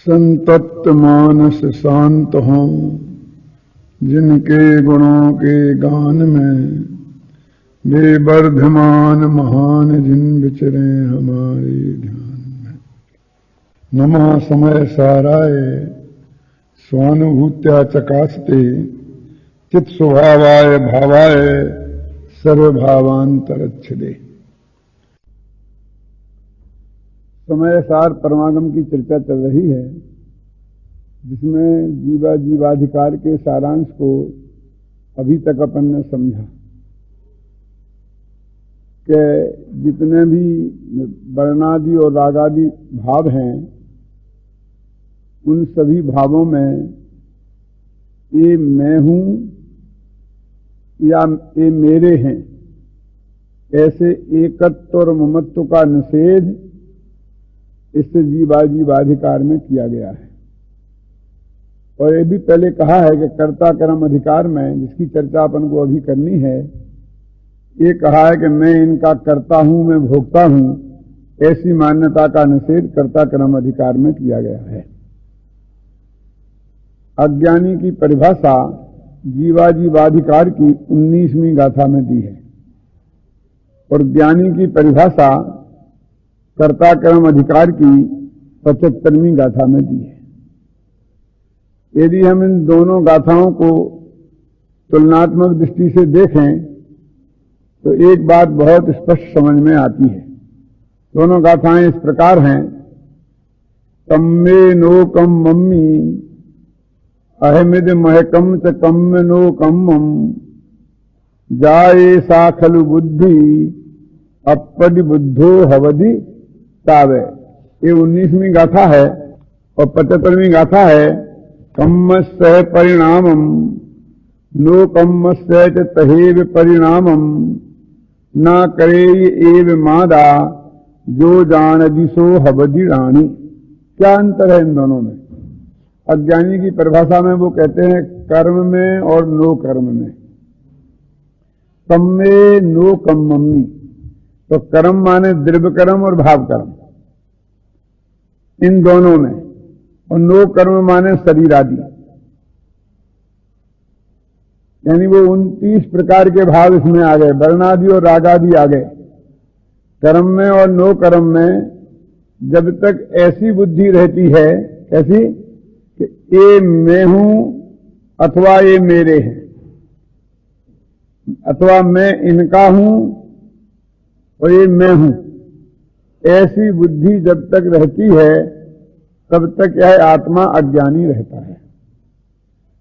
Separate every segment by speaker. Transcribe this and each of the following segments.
Speaker 1: संतप्त मानस शांत हों, जिनके गुणों के गान में वे वर्धमान महान जिन विचरे हमारे ध्यान में। नमः समय साराय स्वानुभूत्या चकास्ते चित स्वभावाय भावाय सर्वभावांतरच्छदे। समय सार परमागम की चर्चा चल रही है, जिसमें जीवा जीवाधिकार के सारांश को अभी तक अपन ने समझा कि जितने भी वर्णादि और रागादि भाव हैं, उन सभी भावों में ये मैं हूं या ये मेरे हैं, ऐसे एकत्व और ममत्व का निषेध इससे जीवाधिकार में किया गया है। और ये भी पहले कहा है कि कर्ता कर्म अधिकार में, जिसकी चर्चा अपन को अभी करनी है, ये कहा है कि मैं इनका कर्ता हूं, मैं भोगता हूं, ऐसी मान्यता का निषेध कर्ता कर्म अधिकार में किया गया है। अज्ञानी की परिभाषा जीवाधिकार की 19वीं गाथा में दी है और ज्ञानी की परिभाषा कर्ता कर्म अधिकार की 75वीं गाथा में दी है। यदि हम इन दोनों गाथाओं को तुलनात्मक दृष्टि से देखें तो एक बात बहुत स्पष्ट समझ में आती है। दोनों गाथाएं इस प्रकार हैं। कम्मे नो कम मम्मी अहमिद महकम च कम्मे नो कम्मम जाये सा खलु बुद्धि अपदि बुद्धो हवधि तावे। ये 19वीं गाथा है और 75वीं गाथा है। कम्मस्य परिणामम नो कम्मस्य च तहेव परिणामम न करे एव मादा जो जान दिशो हवधि रानी। क्या अंतर है इन दोनों में? अज्ञानी की परिभाषा में वो कहते हैं कर्म में और नो कर्म में। कम्मे नो कम मम्मी, तो कर्म माने द्रव्य कर्म और भाव कर्म, इन दोनों में। और नो कर्म माने शरीर आदि, यानी वो 29 प्रकार के भाव इसमें आ गए, वर्णादि और रागादि आ गए। कर्म में और नो कर्म में जब तक ऐसी बुद्धि रहती है, कैसी कि ये मैं हूं अथवा ये मेरे हैं, अथवा मैं इनका हूं और ये मैं हूं, ऐसी बुद्धि जब तक रहती है तब तक यह आत्मा अज्ञानी रहता है।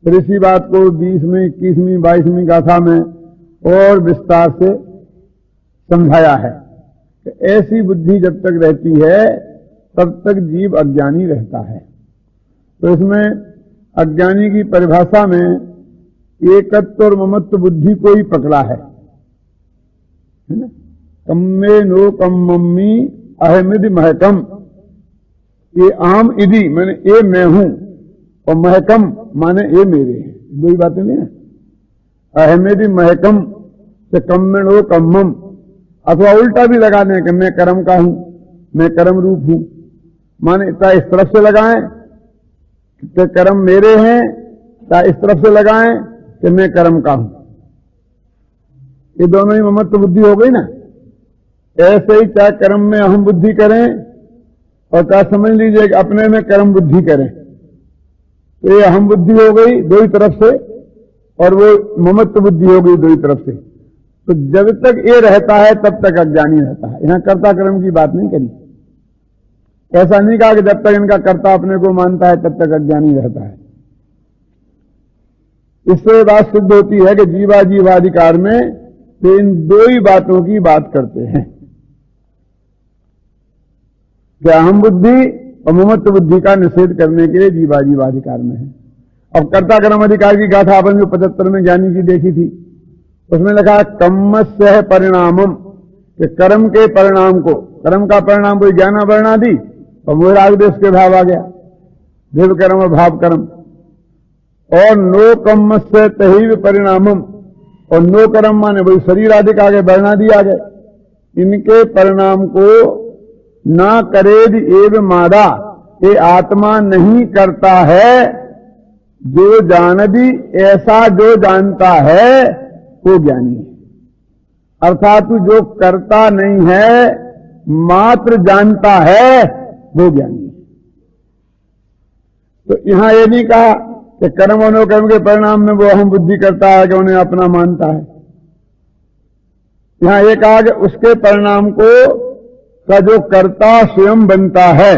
Speaker 1: फिर इसी बात को 20वीं, 21वीं, 22वीं गाथा में और विस्तार से समझाया है कि ऐसी बुद्धि जब तक रहती है तब तक जीव अज्ञानी रहता है। तो इसमें अज्ञानी की परिभाषा में एकत्व और ममत्व बुद्धि को ही पकड़ा है ना। कम्मे नो कम मम्मी अहमिद महकम, ये आम इदी माने ये मैं हूं और महकम माने ये मेरे हैं, दो ही बातें नहीं है। अहमिद महकम से कम्मे नो कम्मम, अथवा उल्टा भी लगाने कि मैं कर्म का हूं, मैं कर्म रूप हूं, माने इस तरफ से लगाएं कि कर्म मेरे हैं, या इस तरफ से लगाएं कि मैं कर्म का हूं। ये दोनों ही ममत्व बुद्धि हो गई ना। ऐसे ही चाहे कर्म में अहम बुद्धि करें और क्या समझ लीजिए कि अपने में कर्म बुद्धि करें, तो ये अहम बुद्धि हो गई दो ही तरफ से और वो ममत्व बुद्धि हो गई दो ही तरफ से। तो जब तक ये रहता है तब तक अज्ञानी रहता है। यहां कर्ता कर्म की बात नहीं करी। ऐसा नहीं कहा कि जब तक इनका कर्ता अपने को मानता है तब तक अज्ञानी रहता है। इससे बात सिद्ध होती है कि जीवाधिकार में तो इन दो ही बातों की बात करते हैं, कि अहम बुद्धि और ममत्व बुद्धि का निषेध करने के लिए जीवाधिकार में है। अब कर्ता कर्म अधिकार की गाथा अपन जो 75 में ज्ञानी की देखी थी, उसमें लिखा कम्मस्य परिणामम, कि कर्म के परिणाम को, कर्म का परिणाम कोई ज्ञान वर्णादि और वो राग देश के भाव आ गया, देव कर्म और भाव कर्म। और नो कम्मस्य तहीव परिणामम, और नो कर्म माने वही शरीर आदि का आ गए, वर्णादि आ गए। इनके परिणाम को ना करेद एव मादा, ये आत्मा नहीं करता है, जो जान भी ऐसा जो जानता है वो ज्ञानी है। अर्थात जो करता नहीं है मात्र जानता है वो ज्ञानी है। तो यहां ये नहीं कहा कि कर्म और नो कर्म के परिणाम में वो अहम बुद्धि करता है कि उन्हें अपना मानता है। यहां ये कहा कि उसके परिणाम को का जो कर्ता स्वयं बनता है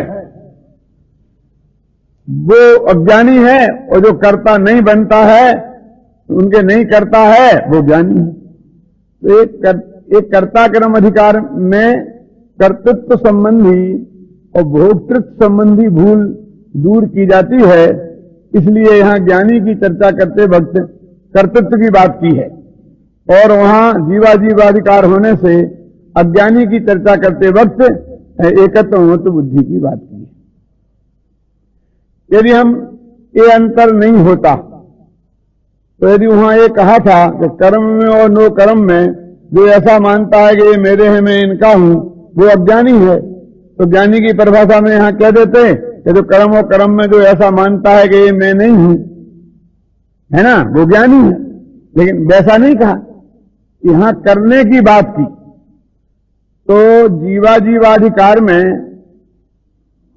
Speaker 1: वो अज्ञानी है, और जो कर्ता नहीं बनता है, उनके नहीं करता है, वो ज्ञानी है। तो एक कर्ता कर्म अधिकार में कर्तृत्व संबंधी और भोक्तृत्व संबंधी भूल दूर की जाती है। इसलिए यहां ज्ञानी की चर्चा करते वक्त कर्तृत्व की बात की है, और वहां जीवाजीवाधिकार होने से अज्ञानी की चर्चा करते वक्त एकत्व महत्व बुद्धि की बात की है। यदि हम ये अंतर नहीं होता तो यदि वहां ये कहा था कि कर्म में और नो कर्म में जो ऐसा मानता है कि ये मेरे हैं मैं इनका हूं वो अज्ञानी है, तो ज्ञानी की परिभाषा में यहां कह देते कि जो कर्म और कर्म में जो ऐसा मानता है कि ये मैं नहीं हूं, है ना, वो ज्ञानी है। लेकिन वैसा नहीं कहा, यहां करने की बात की। तो जीवाधिकार में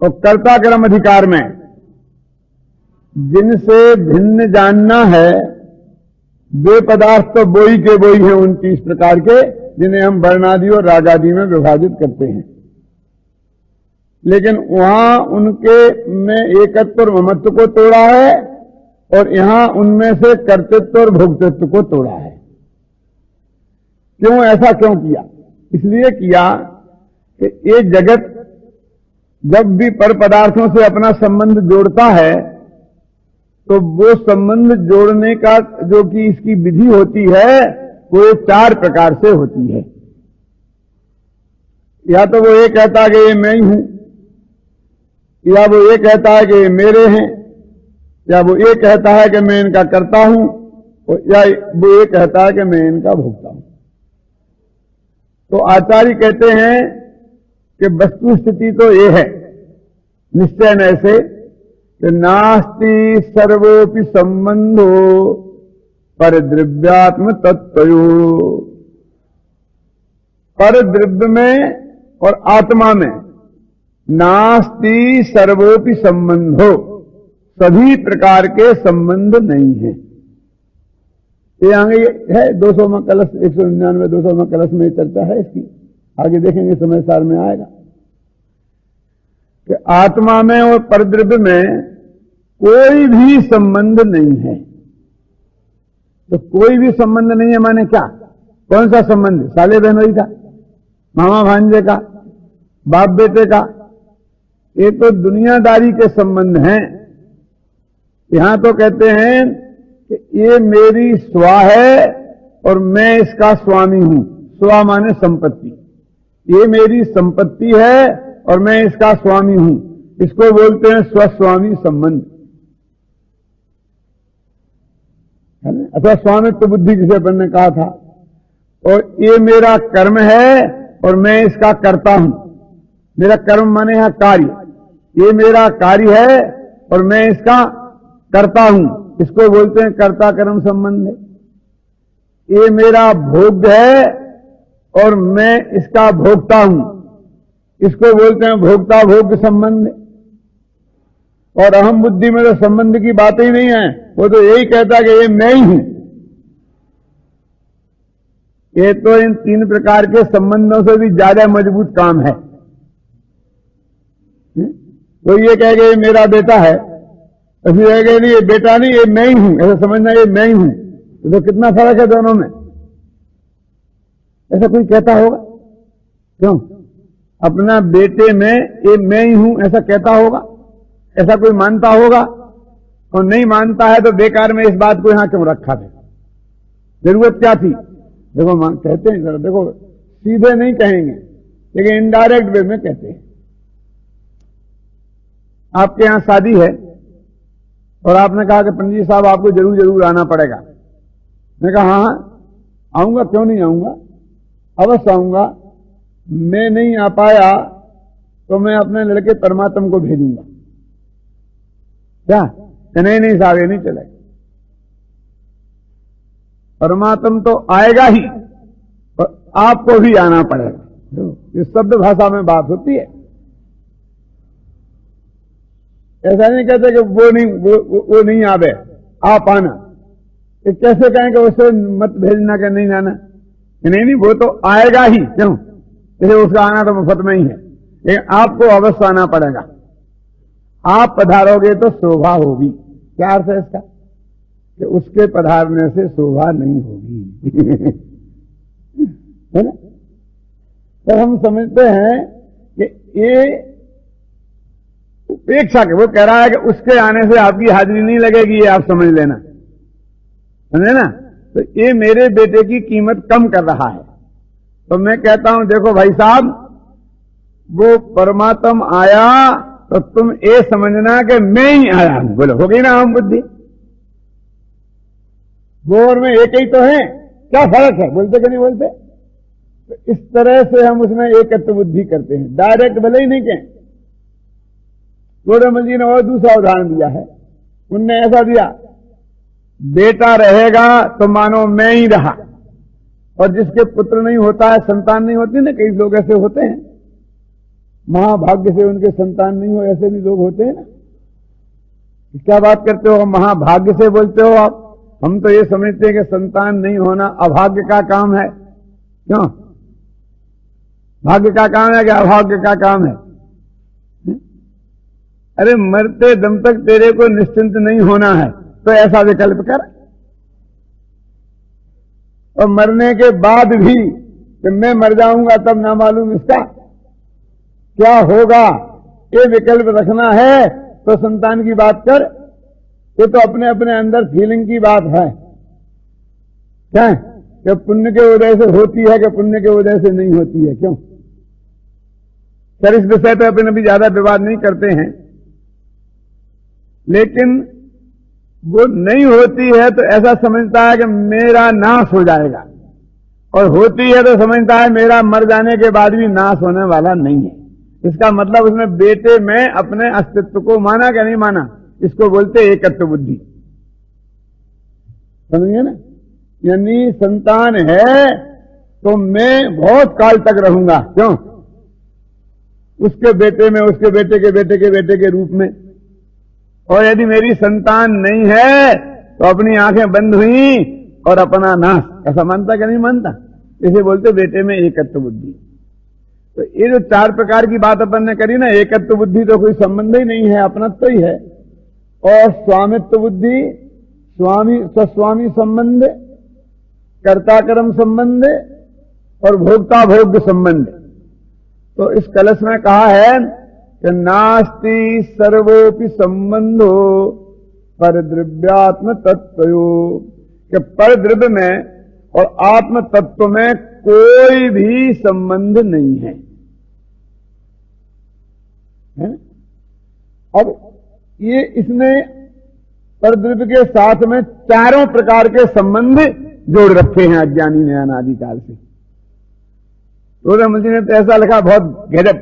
Speaker 1: और कर्ता कर्म अधिकार में जिनसे भिन्न जानना है वे पदार्थ तो बोई के बोई हैं 29 प्रकार के, जिन्हें हम वर्णादि और रागादि में विभाजित करते हैं। लेकिन वहां उनके में एकत्व और ममत्व को तोड़ा है, और यहां उनमें से कर्तृत्व और भोक्तृत्व को तोड़ा है। क्यों, ऐसा क्यों किया? इसलिए किया कि ये जगत जब भी पर पदार्थों से अपना संबंध जोड़ता है तो वो संबंध जोड़ने का जो कि इसकी विधि होती है वो 4 प्रकार से होती है। या तो वो ये कहता है कि ये मैं ही हूं, या वो ये कहता है कि ये मेरे हैं, या वो ये कहता है कि मैं इनका करता हूं, या वो ये कहता है कि मैं इनका भोगता हूं। तो आचार्य कहते हैं कि वस्तु स्थिति तो ये है निश्चय ऐसे कि नास्ति सर्वोपि संबंधो पर द्रव्यात्म तत्वयो। पर द्रव्य में और आत्मा में नास्ति सर्वोपि संबंधो, सभी प्रकार के संबंध नहीं है। ये आगे है 200वां कलश 199 200वां कलश में चर्चा है इसकी, आगे देखेंगे समय सार में आएगा कि आत्मा में और परद्रव्य में कोई भी संबंध नहीं है। तो कोई भी संबंध नहीं है माने क्या? कौन सा संबंध? साले बहनोई का, मामा भांजे का, बाप बेटे का? ये तो दुनियादारी के संबंध हैं। यहां तो कहते हैं कि ये मेरी स्वा है और मैं इसका स्वामी हूं। स्वा माने संपत्ति। ये मेरी संपत्ति है और मैं इसका स्वामी हूं। इसको बोलते हैं स्वस्वामी संबंध, है ना, अथवा स्वामित्व बुद्धि जिसे अपन ने कहा था। और ये मेरा कर्म है और मैं इसका करता हूं। मेरा कर्म माने यहां कार्य, ये मेरा कार्य है और मैं इसका करता हूं। इसको बोलते हैं कर्ता कर्म संबंध है। ये मेरा भोग्य है और मैं इसका भोगता हूं। इसको बोलते हैं भोक्ता भोग्य संबंध। और अहम बुद्धि में तो संबंध की बात ही नहीं है, वो तो यही कहता है कि ये मैं ही हूं। ये तो इन 3 प्रकार के संबंधों से भी ज्यादा मजबूत काम है। तो ये कहेगा ये मेरा बेटा है, तो फिर कहेगा नहीं ये बेटा नहीं ये मैं ही हूं, ऐसा समझना ये मैं ही हूं। तो कितना फर्क है दोनों में? ऐसा कोई कहता होगा? क्यों? अपना बेटे में ये मैं ही हूं ऐसा कहता होगा? ऐसा कोई मानता होगा? और नहीं मानता है तो बेकार में इस बात को यहां क्यों रखा था? जरूरत क्या थी? देखो कहते हैं, देखो सीधे नहीं कहेंगे लेकिन इनडायरेक्ट वे में कहते हैं। आपके यहां शादी है और आपने कहा कि पंडित साहब आपको जरूर जरूर आना पड़ेगा। मैं कहा हाँ आऊंगा, क्यों नहीं आऊंगा, अवश्य आऊंगा। मैं नहीं आ पाया तो मैं अपने लड़के परमात्मा को भेजूंगा। क्या नहीं साहब ये नहीं चलेगा। परमात्म तो आएगा ही और आपको भी आना पड़ेगा। इस शब्द भाषा में बात होती है। ऐसा नहीं कहते कि वो नहीं आवे, आप आना। ये कैसे कहें कि उससे मत भेजना कि नहीं जाना? नहीं वो तो आएगा ही। क्यों? जैसे उसका आना तो मुफ्त में ही है, लेकिन आपको अवश्य आना पड़ेगा। आप पधारोगे तो शोभा होगी। क्या अर्थ है इसका? कि उसके पधारने से शोभा नहीं होगी। है ना? तो हम समझते हैं कि ये उपेक्षा के, वो कह रहा है कि उसके आने से आपकी हाजिरी नहीं लगेगी, ये आप समझ लेना, समझे ना? तो ये मेरे बेटे की कीमत कम कर रहा है। तो मैं कहता हूं देखो भाई साहब, वो परमात्म आया तो तुम ये समझना कि मैं ही आया हूं। बोलो हो गई ना हम बुद्धि? वो और मैं एक ही तो है, क्या फर्क है? बोलते कि नहीं बोलते? तो इस तरह से हम उसमें एकत्व बुद्धि करते हैं, डायरेक्ट भले ही नहीं कहें। गोरमल जी ने और दूसरा उदाहरण दिया है। उनने ऐसा दिया, बेटा रहेगा तो मानो मैं ही रहा, और जिसके पुत्र नहीं होता है, संतान नहीं होती ना, कई लोग ऐसे होते हैं, महाभाग्य से उनके संतान नहीं हो, ऐसे भी लोग होते हैं ना। क्या बात करते हो? महाभाग्य से बोलते हो आप? हम तो ये समझते हैं कि संतान नहीं होना अभाग्य का काम है। क्यों? भाग्य का काम है कि अभाग्य का काम है? अरे मरते दम तक तेरे को निश्चिंत नहीं होना है तो ऐसा विकल्प कर, और मरने के बाद भी कि मैं मर जाऊंगा तब ना मालूम इसका क्या होगा, ये विकल्प रखना है तो संतान की बात कर। ये तो अपने अपने अंदर फीलिंग की बात है। क्या कि पुण्य के उदय से होती है कि पुण्य के उदय से नहीं होती है? क्यों? सर इस विषय पर अपन अभी ज्यादा विवाद नहीं करते हैं, लेकिन वो नहीं होती है तो ऐसा समझता है कि मेरा नाश हो जाएगा, और होती है तो समझता है मेरा मर जाने के बाद भी नाश होने वाला नहीं है। इसका मतलब उसने बेटे में अपने अस्तित्व को माना कि नहीं माना? इसको बोलते एकत्व बुद्धि। समझिए ना? यानी संतान है तो मैं बहुत काल तक रहूंगा। क्यों? उसके बेटे में, उसके बेटे के बेटे के बेटे के रूप में। और यदि मेरी संतान नहीं है तो अपनी आंखें बंद हुई और अपना नाश। ऐसा मानता कि नहीं मानता? इसे बोलते बेटे में एकत्व बुद्धि। तो ये जो चार प्रकार की बात अपन ने करी ना, एकत्व बुद्धि तो कोई संबंध ही नहीं है, अपनत्व ही है। और स्वामित्व बुद्धि, स्वस्वामी संबंध, कर्ता-कर्म संबंध और भोक्ता भोग्य संबंध। तो इस कलश में कहा है कि नास्ति सर्वोपि संबंधो पर द्रव्यात्म तत्वयो, कि पर द्रव्य में और आत्म तत्व में कोई भी संबंध नहीं है। अब ये इसने पर द्रव्य के साथ में चारों प्रकार के संबंध जोड़ रखे हैं अज्ञानी ने अनादिकाल से। गोरमल जी ने तो ऐसा लिखा, बहुत गजब,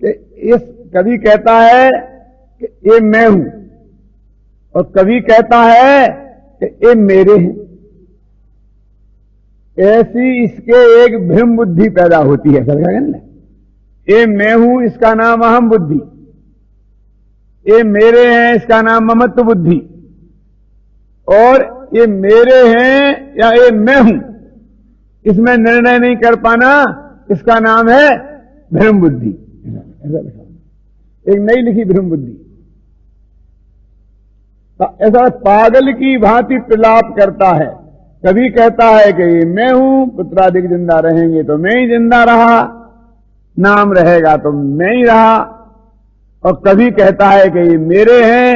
Speaker 1: कि इस कभी कहता है कि ये मैं हूं, और कभी कहता है कि ये मेरे हैं। ऐसी इसके एक भ्रम बुद्धि पैदा होती है। सर क्या कहना? ये मैं हूं, इसका नाम अहम बुद्धि। ये मेरे हैं, इसका नाम ममत्व बुद्धि। और ये मेरे हैं या ये मैं हूं, इसमें निर्णय नहीं कर पाना, इसका नाम है भ्रम बुद्धि। एक नई लिखी भ्रम बुद्धि। ऐसा पागल की भांति प्रलाप करता है। कभी कहता है कि ये मैं हूं, पुत्रादिक जिंदा रहेंगे तो मैं ही जिंदा रहा, नाम रहेगा तो मैं ही रहा। और कभी कहता है कि ये मेरे हैं,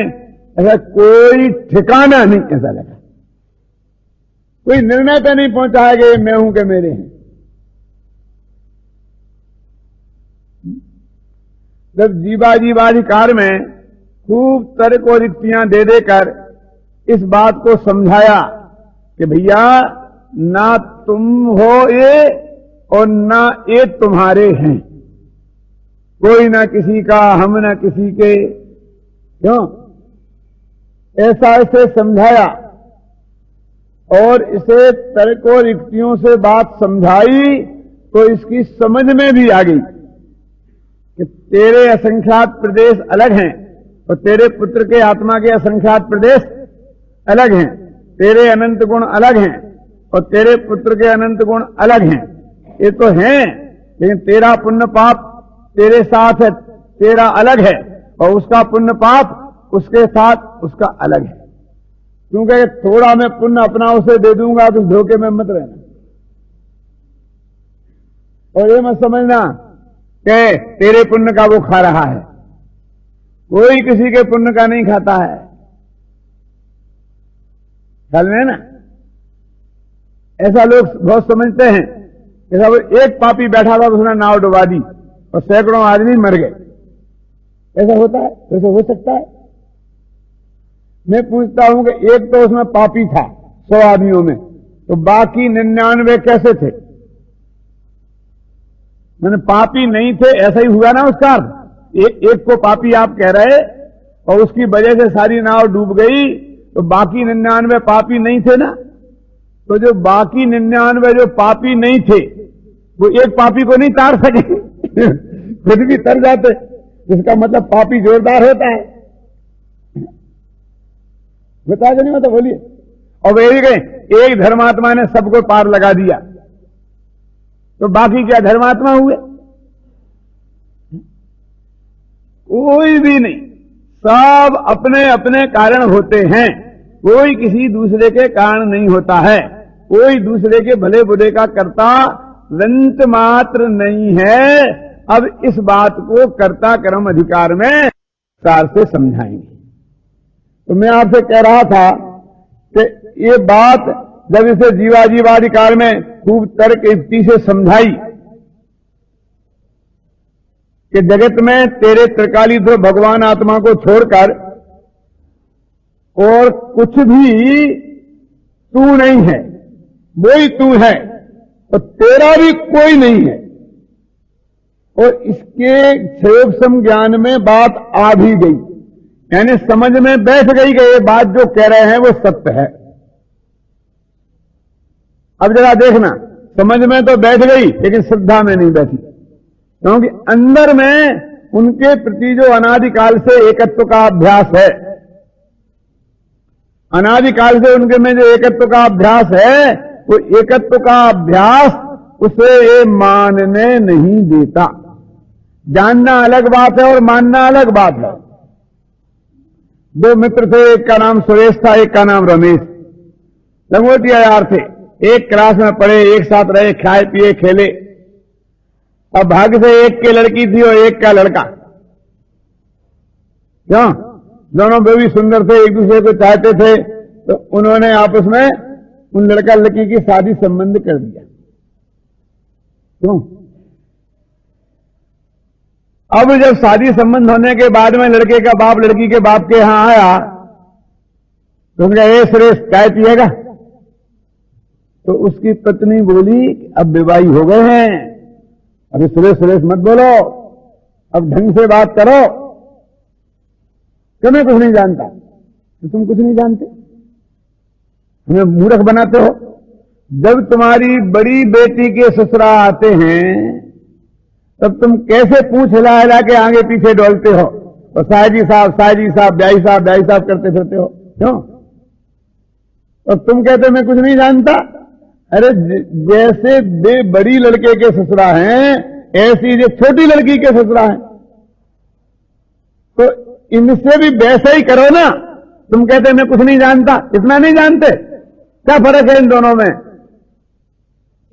Speaker 1: ऐसा कोई ठिकाना नहीं। ऐसा लगा कोई निर्णय पे नहीं पहुंचा है कि ये मैं हूं कि मेरे हैं। जब जीवाधिकार में खूब तर्क और युक्तियां दे देकर इस बात को समझाया कि भैया ना तुम हो ये और ना ये तुम्हारे हैं, कोई ना किसी का, हम ना किसी के, क्यों? ऐसा ऐसे समझाया और इसे तर्क और युक्तियों से बात समझाई तो इसकी समझ में भी आ गई कि तेरे असंख्यात प्रदेश अलग हैं और तेरे पुत्र के आत्मा के असंख्यात प्रदेश अलग हैं, तेरे अनंत गुण अलग हैं और तेरे पुत्र के अनंत गुण अलग हैं। ये तो हैं, लेकिन तेरा पुण्य पाप तेरे साथ है, तेरा अलग है, और उसका पुण्य पाप उसके साथ उसका अलग है। क्योंकि थोड़ा मैं पुण्य अपना उसे दे दूंगा तो धोखे में मत रहना, और ये मत समझना कि तेरे पुण्य का वो खा रहा है। कोई किसी के पुण्य का नहीं खाता है, ख्याल में ना। ऐसा लोग बहुत समझते हैं कि सब एक पापी बैठा था, उसने नाव डुबा दी और सैकड़ों आदमी मर गए। ऐसा होता है? ऐसा हो सकता है? मैं पूछता हूं कि एक तो उसमें पापी था 100 आदमियों में, तो बाकी 99 कैसे थे? मैंने पापी नहीं थे, ऐसा ही हुआ ना उसका अर्थ। एक को पापी आप कह रहे और उसकी वजह से सारी नाव डूब गई, तो बाकी 99 पापी नहीं थे ना। तो जो बाकी 99 जो पापी नहीं थे वो एक पापी को नहीं तार सके खुद भी तर जाते। इसका मतलब पापी जोरदार होता है, बता नहीं मतलब, बोलिए। और वे गए, एक धर्मात्मा ने सबको पार लगा दिया, तो बाकी क्या धर्मात्मा हुए? कोई भी नहीं, सब अपने अपने कारण होते हैं। कोई किसी दूसरे के कारण नहीं होता है, कोई दूसरे के भले बुरे का कर्ता रंत मात्र नहीं है। अब इस बात को कर्ता कर्म अधिकार में सार से समझाएंगे। तो मैं आपसे कह रहा था कि ये बात जब इसे जीवाजीवाधिकार में खूब तर्क युक्ति से समझाई कि जगत में तेरे त्रिकालीधर भगवान आत्मा को छोड़कर और कुछ भी तू नहीं है, वही तू है, और तेरा भी कोई नहीं है। और इसके क्षेम ज्ञान में बात आ भी गई, यानी समझ में बैठ गई कि ये बात जो कह रहे हैं वो सत्य है। अब जरा देखना, समझ में तो बैठ गई लेकिन श्रद्धा में नहीं बैठी, क्योंकि अंदर में उनके प्रति जो अनादिकाल से एकत्व का अभ्यास है, अनादिकाल से उनके में जो एकत्व का अभ्यास है, वो एकत्व का अभ्यास उसे ये मानने नहीं देता। जानना अलग बात है और मानना अलग बात है। दो मित्र थे, एक का नाम सुरेश था, एक का नाम रमेश। लंगोटिया यार थे, एक क्लास में पढ़े, एक साथ रहे, खाए पिए खेले। अब भाग्य से एक की लड़की थी और एक का लड़का। क्यों? दोनों भी सुंदर थे, एक दूसरे को चाहते थे, तो उन्होंने आपस में उन लड़का लड़की की शादी संबंध कर दिया। क्यों? अब जब शादी संबंध होने के बाद में लड़के का बाप लड़की के बाप के यहां आया तो उनका ए सुरेश चाय पिएगा? तो उसकी पत्नी बोली अब विवाही हो गए हैं, अभी सुरेश सुरेश मत बोलो, अब ढंग से बात करो। क्यों? मैं कुछ नहीं जानता। तो तुम कुछ नहीं जानते, हमें मूर्ख बनाते हो। जब तुम्हारी बड़ी बेटी के ससुरा आते हैं तब तुम कैसे पूंछ हिला हिला के आगे पीछे डोलते हो और साहजी साहब ब्याई साहब करते फिरते हो? क्यों? और तुम कहते हो मैं कुछ नहीं जानता। अरे जैसे बड़ी लड़के के ससुरा हैं ऐसी जो छोटी लड़की के ससुरा हैं, तो इनसे भी वैसा ही करो ना। तुम कहते मैं कुछ नहीं जानता, इतना नहीं जानते, क्या फर्क है इन दोनों में?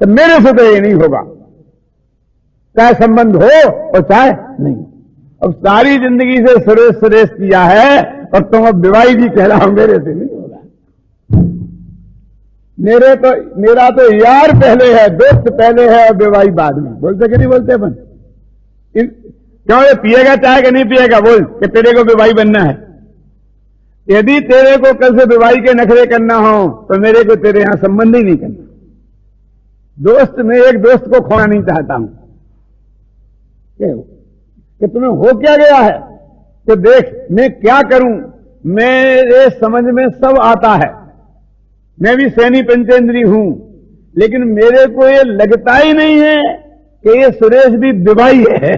Speaker 1: तो मेरे से तो ये नहीं होगा, चाहे संबंध हो और चाहे नहीं। अब सारी जिंदगी से सुरेश सुरेश किया है और तुम अब विवाही जी कह रहा हो, मेरे से नहीं होगा। मेरा तो यार पहले है, दोस्त पहले है और विवाही बाद में। बोलते कि नहीं बोलते अपन? क्यों? ये पिएगा चाहे कि नहीं पिएगा? बोल कि तेरे को विवाही बनना है। यदि तेरे को कल से विवाही के नखरे करना हो तो मेरे को तेरे यहां संबंध ही नहीं करना। दोस्त, मैं एक दोस्त को खोना नहीं चाहता हूं कि तुम्हें हो क्या गया है। तो देख मैं क्या करूं, मेरे समझ में सब आता है, मैं भी सैनी पंचेंद्री हूं, लेकिन मेरे को ये लगता ही नहीं है कि ये सुरेश भी विवाही है।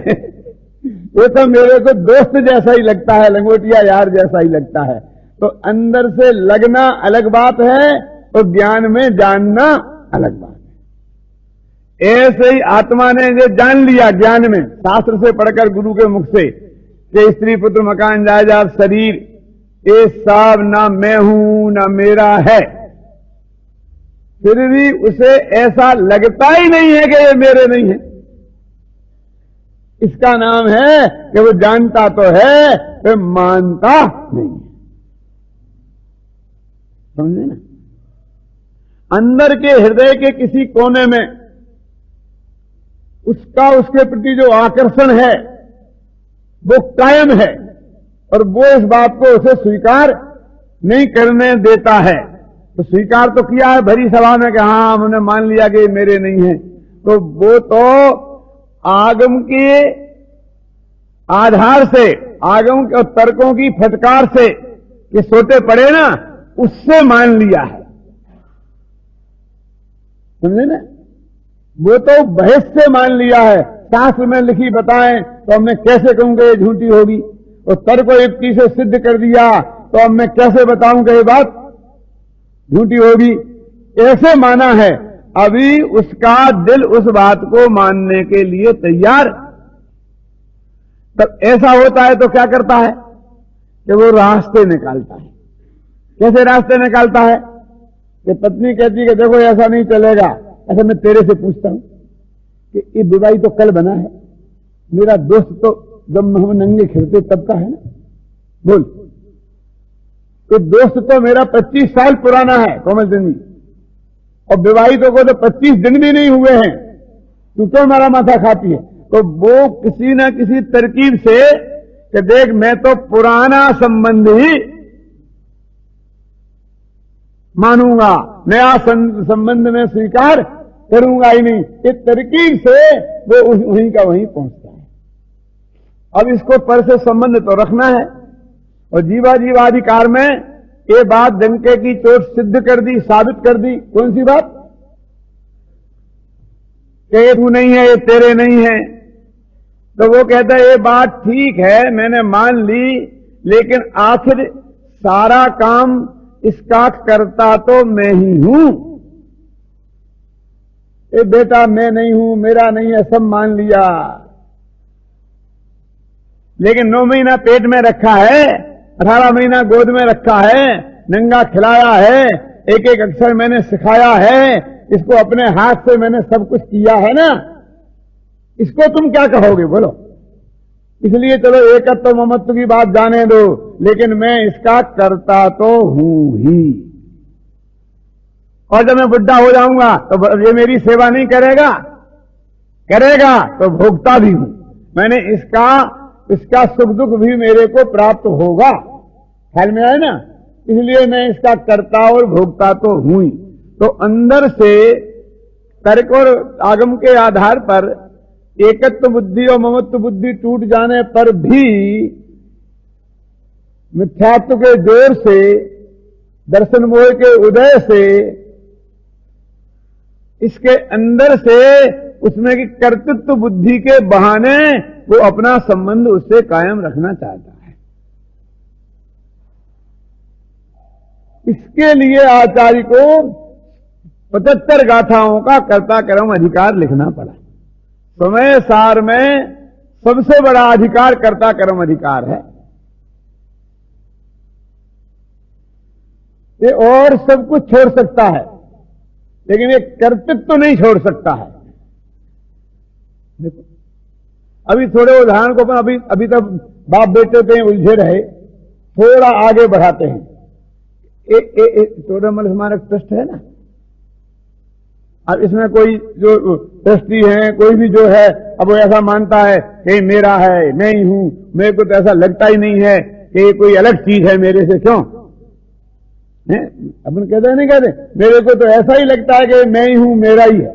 Speaker 1: ये तो मेरे को दोस्त जैसा ही लगता है, लंगोटिया यार जैसा ही लगता है। तो अंदर से लगना अलग बात है और ज्ञान में जानना अलग बात है। ऐसे ही आत्मा ने जो जान लिया ज्ञान में, शास्त्र से पढ़कर गुरु के मुख से, कि स्त्री पुत्र मकान जायदाद शरीर ये सब ना मैं हूं ना मेरा है, फिर भी उसे ऐसा लगता ही नहीं है कि ये मेरे नहीं है। इसका नाम है कि वो जानता तो है, वो मानता नहीं है। समझे ना? अंदर के हृदय के किसी कोने में उसका उसके प्रति जो आकर्षण है वो कायम है, और वो इस बात को उसे स्वीकार नहीं करने देता है। तो स्वीकार तो किया है भरी सभा में कि हाँ हमने मान लिया कि मेरे नहीं है, तो वो तो आगम के आधार से, आगम के तर्कों की फटकार से कि सोते पड़े ना, उससे मान लिया है। समझे ना? वो तो बहस से मान लिया है। शास्त्र में लिखी बताएं तो हमने कैसे कहूंगा ये झूठी होगी, और तर्क को युक्ति से सिद्ध कर दिया तो अब मैं कैसे बताऊं कि ये बात झूठी होगी। ऐसे माना है, अभी उसका दिल उस बात को मानने के लिए तैयार। तब ऐसा होता है तो क्या करता है कि वो रास्ते निकालता है। कैसे रास्ते निकालता है? कि पत्नी कहती है कि देखो ऐसा नहीं चलेगा, ऐसा मैं तेरे से पूछता हूं कि ये विवाही तो कल बना है, मेरा दोस्त तो जब हम नंगे खेलते तब का है ना, बोल। तो दोस्त तो मेरा 25 साल पुराना है कोमल चंद जी, और विवाहितों को तो 25 दिन भी नहीं हुए हैं, तू क्यों हमारा माथा खाती है? तो वो किसी न किसी तरकीब से कि देख मैं तो पुराना संबंध ही मानूंगा, नया संबंध में स्वीकार करूंगा ही नहीं, इस तरकीब से वो वहीं का वहीं पहुंचता है। अब इसको पर से संबंध तो रखना है, और जीवा जीवाधिकार में ये बात डंके की चोट सिद्ध कर दी, साबित कर दी। कौन सी बात? कि ये तू नहीं है, ये तेरे नहीं है। तो वो कहता है ये बात ठीक है, मैंने मान ली, लेकिन आखिर सारा काम इसका करता तो मैं ही हूं। ये बेटा मैं नहीं हूं, मेरा नहीं है, सब मान लिया, लेकिन 9 महीना पेट में रखा है, 18 महीना गोद में रखा है, नंगा खिलाया है, एक एक अक्षर मैंने सिखाया है, इसको अपने हाथ से मैंने सब कुछ किया है ना, इसको तुम क्या कहोगे बोलो? इसलिए चलो एकत्व ममत्व की बात जाने दो, लेकिन मैं इसका करता तो हूं ही, और जब मैं बुढ़ा हो जाऊंगा तो ये मेरी सेवा नहीं करेगा, करेगा तो भोगता भी हूं, मैंने इसका सुख दुख भी मेरे को प्राप्त होगा। ख्याल में आए ना? इसलिए मैं इसका कर्ता और भोगता तो हूं ही। तो अंदर से तर्क और आगम के आधार पर एकत्व बुद्धि और ममत्व बुद्धि टूट जाने पर भी मिथ्यात्व के जोर से, दर्शन मोह के उदय से, इसके अंदर से उसमें की कर्तृत्व बुद्धि के बहाने वो अपना संबंध उससे कायम रखना चाहता है। इसके लिए आचार्य को 75 गाथाओं का कर्ता कर्म अधिकार लिखना पड़ा। समय सार में सबसे बड़ा अधिकार कर्ता कर्म अधिकार है। ये और सब कुछ छोड़ सकता है, लेकिन ये कर्तृत्व तो नहीं छोड़ सकता है। देखो अभी थोड़े उदाहरण को अभी तक बाप बेटे पे उलझे रहे, थोड़ा आगे बढ़ाते हैं। टोडरमल स्मारक ट्रस्ट है ना, अब इसमें कोई जो ट्रस्टी है, कोई भी जो है, अब वो ऐसा मानता है कि मेरा है, मैं ही हूं, मेरे को तो ऐसा लगता ही नहीं है कि ये कोई अलग चीज है मेरे से। क्यों अपन कहते नहीं कहते, मेरे को तो ऐसा ही लगता है कि मैं ही हूं, मेरा ही है।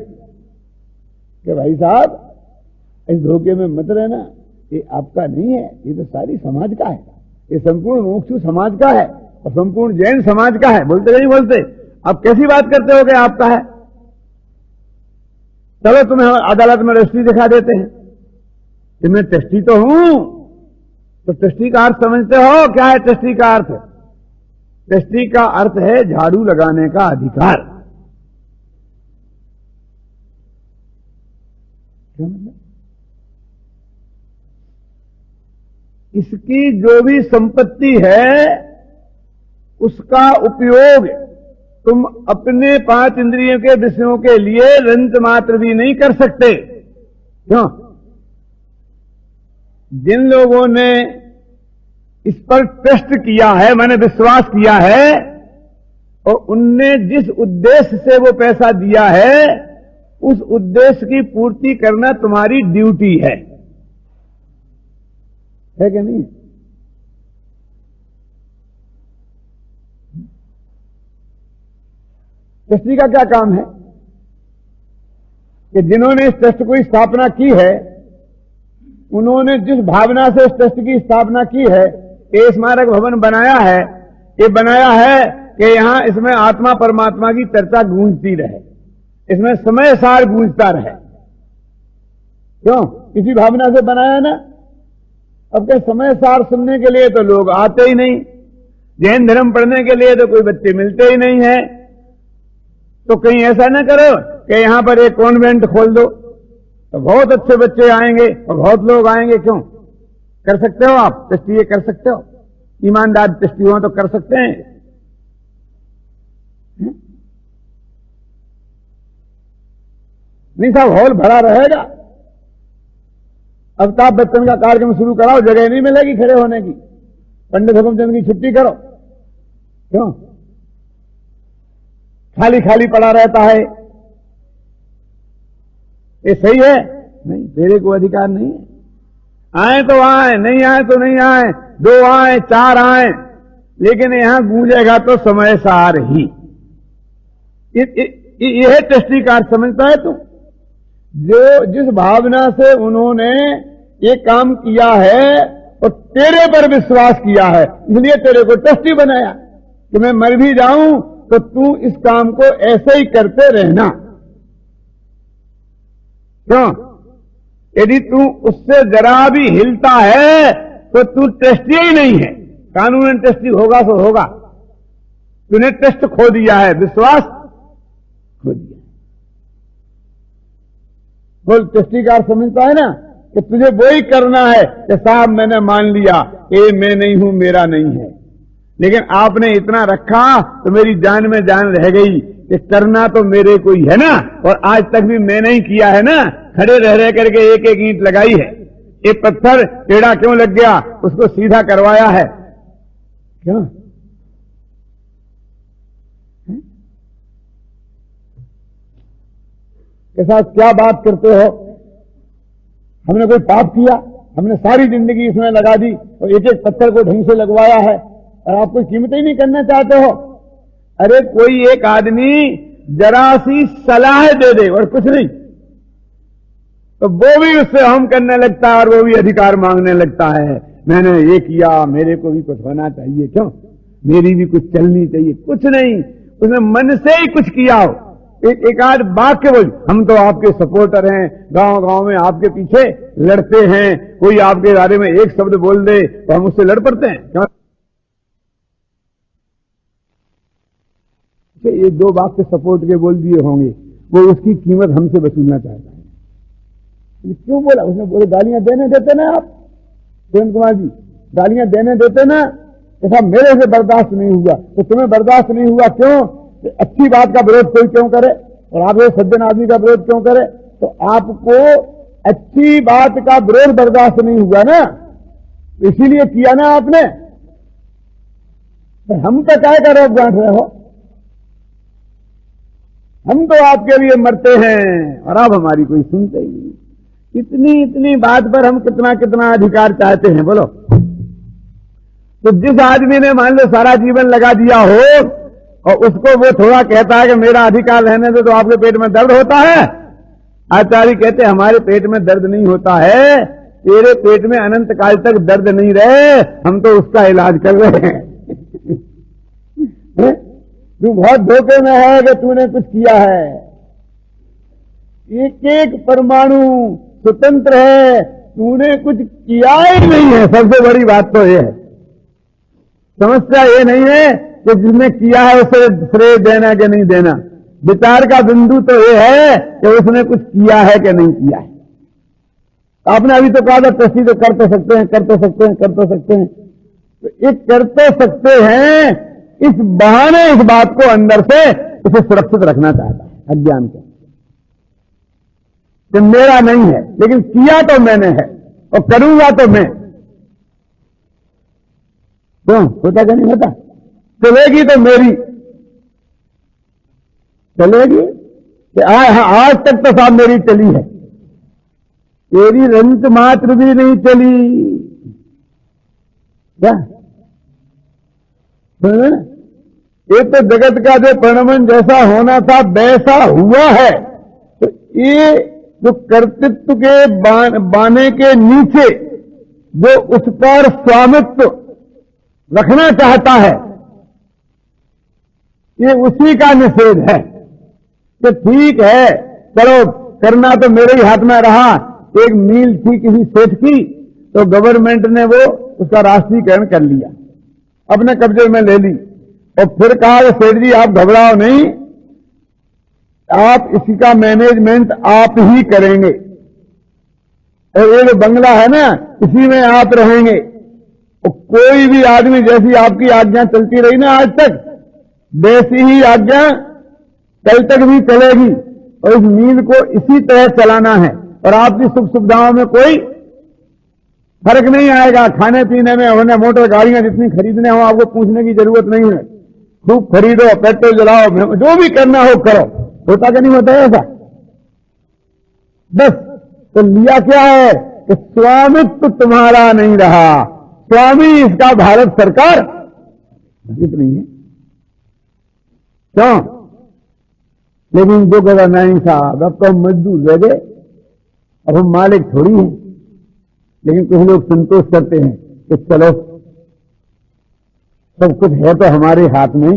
Speaker 1: कि भाई साहब इस धोखे में मत रहना, ये आपका नहीं है, ये तो सारी समाज का है, ये संपूर्ण मुमुक्षु समाज का है और संपूर्ण जैन समाज का है। बोलते नहीं बोलते? आप कैसी बात करते हो कि आपका है? चलो तुम्हें अदालत में रजिस्ट्री दिखा देते हैं कि मैं ट्रस्टी तो हूं। तो ट्रस्टी का अर्थ समझते हो? क्या है ट्रस्टी का अर्थ? ट्रस्टी का अर्थ है झाड़ू लगाने का अधिकार। क्या मतलब? इसकी जो भी संपत्ति है उसका उपयोग तुम अपने 5 इंद्रियों के विषयों के लिए रंच मात्र भी नहीं कर सकते। क्यों? जिन लोगों ने इस पर ट्रस्ट किया है, मैंने विश्वास किया है, और उनने जिस उद्देश्य से वो पैसा दिया है उस उद्देश्य की पूर्ति करना तुम्हारी ड्यूटी है कि नहीं? ट्रस्टी का क्या काम है कि जिन्होंने इस ट्रस्ट की स्थापना की है उन्होंने जिस भावना से इस ट्रस्ट की स्थापना की है, ये स्मारक भवन बनाया है, ये बनाया है कि यहां इसमें आत्मा परमात्मा की चर्चा गूंजती रहे, इसमें समय सार गूंजता रहे। क्यों? इसी भावना से बनाया ना। अब क्या समय सार सुनने के लिए तो लोग आते ही नहीं, जैन धर्म पढ़ने के लिए तो कोई बच्चे मिलते ही नहीं है। तो कहीं ऐसा ना करो कि यहां पर एक कॉन्वेंट खोल दो तो बहुत अच्छे बच्चे आएंगे और बहुत लोग आएंगे। क्यों? कर सकते हो आप ट्रस्टी, ये कर सकते हो, ईमानदार ट्रस्टी हो तो कर सकते हैं। नहीं साहब, हॉल भरा रहेगा। अमिताभ बच्चन का कार्यक्रम शुरू कराओ, जगह नहीं मिलेगी खड़े होने की, पंडित हुकुमचंद की छुट्टी करो। क्यों? खाली खाली पड़ा रहता है। ये सही है? नहीं, तेरे को अधिकार नहीं है। आए तो आए, नहीं आए तो नहीं आए, 2 आए 4 आए, लेकिन यहां गूंजेगा तो समय सार ही। यह ट्रस्टी कार्य समझता है तू? जो जिस भावना से उन्होंने ये काम किया है और तेरे पर विश्वास किया है, इसलिए तेरे को ट्रस्टी बनाया कि मैं मर भी जाऊं तो तू इस काम को ऐसे ही करते रहना। क्यों? यदि तू उससे जरा भी हिलता है तो तू ट्रस्टी ही नहीं है। कानूनन ट्रस्टी होगा तो होगा, तूने ट्रस्ट खो दिया है, विश्वास खो दिया। बोल, ट्रस्टी का अर्थ समझता है ना कि तुझे वो ही करना है कि साहब मैंने मान लिया ये मैं नहीं हूं, मेरा नहीं है, लेकिन आपने इतना रखा तो मेरी जान में जान रह गई कि करना तो मेरे को ही है ना, और आज तक भी मैंने ही किया है ना। खड़े रह करके एक एक ईंट लगाई है, एक पत्थर टेढ़ा क्यों लग गया उसको सीधा करवाया है। क्यों? के साथ क्या बात करते हो? हमने कोई पाप किया? हमने सारी जिंदगी इसमें लगा दी और एक एक पत्थर को ढंग से लगवाया है और आप कोई कीमत ही नहीं करना चाहते हो? अरे कोई एक आदमी जरा सी सलाह दे दे और कुछ नहीं, तो वो भी उससे हम करने लगता है और वो भी अधिकार मांगने लगता है। मैंने ये किया, मेरे को भी कुछ होना चाहिए। क्यों? मेरी भी कुछ चलनी चाहिए। कुछ नहीं, उसने मन से ही कुछ किया हो। एक आध वाक्य बोल, हम तो आपके सपोर्टर हैं, गांव गांव में आपके पीछे लड़ते हैं, कोई आपके बारे में एक शब्द बोल दे तो हम उससे लड़ पड़ते हैं। क्यों? ये 2 वाक्य सपोर्ट के बोल दिए होंगे, वो उसकी कीमत हमसे वसूलना चाहता है। क्यों बोला? उसने बोले गालियां देने देते ना आप प्रेम कुमार जी, गालियां देने देते ना, ऐसा मेरे से बर्दाश्त नहीं हुआ तो तुम्हें बर्दाश्त नहीं हुआ। क्यों? अच्छी बात का विरोध कोई क्यों करे और आप एक सज्जन आदमी का विरोध क्यों करे? तो आपको अच्छी बात का विरोध बर्दाश्त नहीं हुआ ना, इसीलिए किया ना आपने। तो हम तो क्या करो गांठ रहे हो? हम तो आपके लिए मरते हैं और आप हमारी कोई सुनते ही नहीं। इतनी इतनी बात पर हम कितना कितना अधिकार चाहते हैं बोलो। तो जिस आदमी ने मान लो सारा जीवन लगा दिया हो और उसको वो थोड़ा कहता है कि मेरा अधिकार रहने दो, तो आपके पेट में दर्द होता है? आचार्य कहते हमारे पेट में दर्द नहीं होता है, तेरे पेट में अनंत काल तक दर्द नहीं रहे, हम तो उसका इलाज कर रहे हैं। तू बहुत धोखे में है कि तूने कुछ किया है। एक एक परमाणु स्वतंत्र है, तूने कुछ किया ही नहीं है। सबसे बड़ी बात तो यह है। समस्या ये नहीं है कि जिसने किया है उसे श्रेय देना कि नहीं देना। विचार का बिंदु तो ये है कि उसने कुछ किया है कि नहीं किया है। आपने अभी तो कहा था प्रश्न तो कर तो सकते हैं, कर तो सकते हैं, कर तो सकते हैं। तो एक कर तो सकते हैं, इस बहाने इस बात को अंदर से उसे सुरक्षित रखना चाहता है अज्ञान को, कि मेरा नहीं है, लेकिन किया तो मैंने है और करूंगा तो मैं। क्यों होता क्या नहीं होता? चलेगी तो मेरी चलेगी कि आज तक तो साहब मेरी चली है, तेरी रंच मात्र भी नहीं चली। क्या ये तो जगत का जो परिणमन जैसा होना था वैसा हुआ है। तो ये जो कर्तृत्व के बाने के नीचे जो उस पर स्वामित्व रखना चाहता है, ये उसी का निषेध है कि ठीक है चलो करना तो मेरे ही हाथ में रहा। एक मील थी किसी सेठ की, तो गवर्नमेंट ने वो उसका राष्ट्रीयकरण कर लिया, अपने कब्जे में ले ली और फिर कहा कि सेठ जी आप घबराओ नहीं, आप इसी का मैनेजमेंट आप ही करेंगे और ये जो बंगला है ना इसी में आप रहेंगे। और कोई भी आदमी जैसी आपकी आज्ञा चलती रही ना आज तक, वैसी ही आज्ञा कल तक भी चलेगी और इस मील को इसी तरह चलाना है और आपकी सुख सुविधाओं में कोई फर्क नहीं आएगा। खाने पीने में होने मोटर गाड़ियां जितनी खरीदने हो आपको पूछने की जरूरत नहीं है, खूब खरीदो, पेट्रोल जलाओ, जो भी करना हो करो। होता क्या नहीं होता है ऐसा? बस तो लिया क्या है कि स्वामित्व तुम्हारा नहीं रहा, स्वामी इसका भारत सरकार नहीं है। क्यों? लेकिन जो कहता नहीं साहब अब तो हम मजदूर रह गए, अब हम मालिक थोड़ी हैं। लेकिन कुछ लोग संतोष करते हैं कि चलो सब कुछ है तो हमारे हाथ में,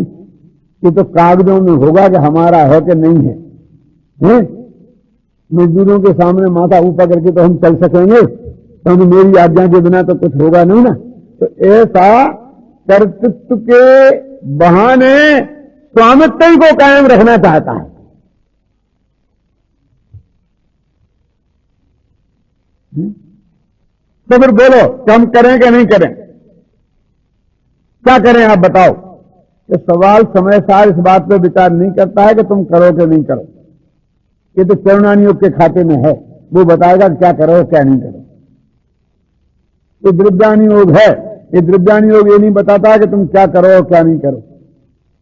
Speaker 1: ये तो कागजों में होगा कि हमारा है कि नहीं है। मजदूरों के सामने माथा ऊपर करके तो हम चल सकेंगे, तो मेरी आज्ञा के बिना तो कुछ होगा नहीं ना। तो ऐसा कर्तृत्व के बहाने स्वामित्व को कायम रखना चाहता है। तो फिर बोलो कि हम करें कि नहीं करें, क्या करें आप बताओ। ये सवाल समय सार इस बात पर विचार नहीं करता है कि तुम करो कि नहीं करो, ये तो चरणानियोग के खाते में है, वो बताएगा क्या करो क्या नहीं करो। ये द्रव्यानुयोग है, ये द्रव्यानुयोग ये नहीं बताता कि तुम क्या करो और क्या नहीं करो,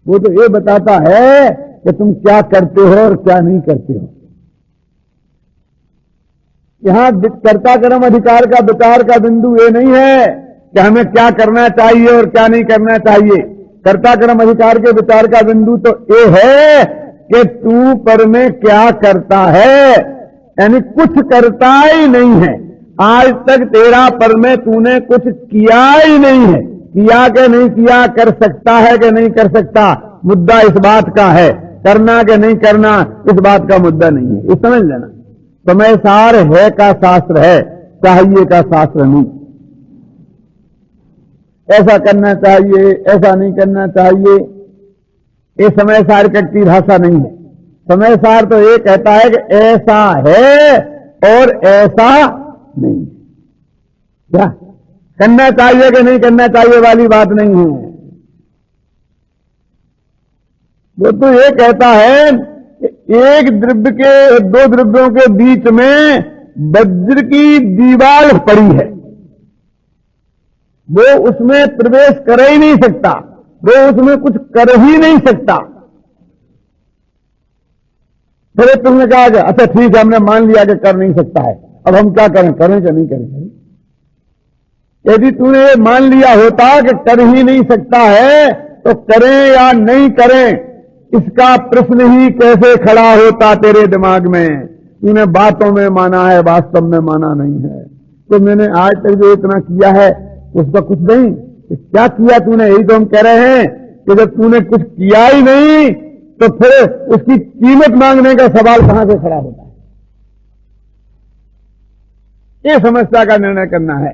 Speaker 1: वो तो ये बताता है कि तुम क्या करते हो और क्या नहीं करते हो। यहां कर्ता कर्म अधिकार का विचार का बिंदु ये नहीं है कि हमें क्या करना चाहिए और क्या नहीं करना चाहिए। कर्ता कर्म अधिकार के विचार का बिंदु तो ये है कि तू पर में क्या करता है, यानी कुछ करता ही नहीं है। आज तक तेरा पर में तूने कुछ किया ही नहीं है। किया कि नहीं किया, कर सकता है कि नहीं कर सकता, मुद्दा इस बात का है। करना कि नहीं करना इस बात का मुद्दा नहीं है, ये समझ लेना। समय सार है का शास्त्र है, चाहिए का शास्त्र नहीं। ऐसा करना चाहिए, ऐसा नहीं करना चाहिए, ये समय सार की भाषा नहीं है। समय सार तो ये कहता है कि ऐसा है और ऐसा नहीं। क्या करना चाहिए कि नहीं करना चाहिए वाली बात नहीं है। वो तो ये कहता है कि एक द्रव्य के दो द्रव्यों के बीच में वज्र की दीवार पड़ी है, वो उसमें प्रवेश कर ही नहीं सकता, वो उसमें कुछ कर ही नहीं सकता। फिर तुमने कहा कि अच्छा ठीक है, हमने मान लिया कि कर नहीं सकता है, अब हम क्या करें, करें क्या नहीं करें। यदि तूने ये मान लिया होता कि कर ही नहीं सकता है तो करें या नहीं करें इसका प्रश्न ही कैसे खड़ा होता तेरे दिमाग में। तूने बातों में माना है, वास्तव में माना नहीं है। तो मैंने आज तक जो इतना किया है उसका कुछ नहीं। क्या किया तूने, यही तो हम कह रहे हैं कि जब तूने कुछ किया ही नहीं तो फिर उसकी कीमत मांगने का सवाल कहां से खड़ा होता है। ये समस्या का निर्णय करना है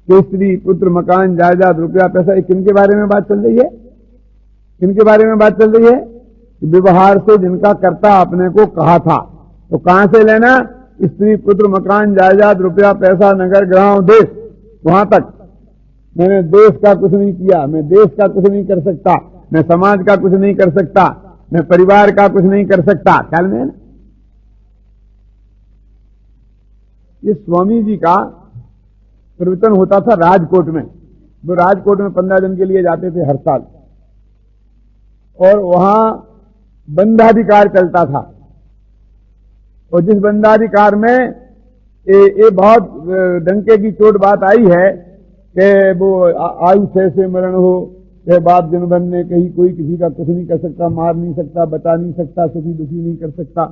Speaker 1: कि स्त्री पुत्र मकान जायदाद रुपया पैसा, किनके बारे में बात चल रही है, किनके बारे में बात चल रही है? व्यवहार से जिनका कर्ता अपने को कहा था, तो कहां से लेना? स्त्री पुत्र मकान जायदाद रुपया पैसा नगर ग्राम देश, वहां तक। मैंने देश का कुछ नहीं किया, मैं देश का कुछ नहीं कर सकता, मैं समाज का कुछ नहीं कर सकता, मैं परिवार का कुछ नहीं कर सकता। ख्याल में है ना? ये स्वामी जी का प्रवचन होता था राजकोट में। वो राजकोट में 15 दिन के लिए जाते थे हर साल, और वहां बंधाधिकार चलता था। और जिस बंधाधिकार में ये बहुत डंके की चोट बात आई है कि वो आयु से मरण हो, कि बाप दिन भर ने कहीं कोई किसी का कुछ नहीं कर सकता, मार नहीं सकता, बचा नहीं सकता, सुखी दुखी नहीं कर सकता,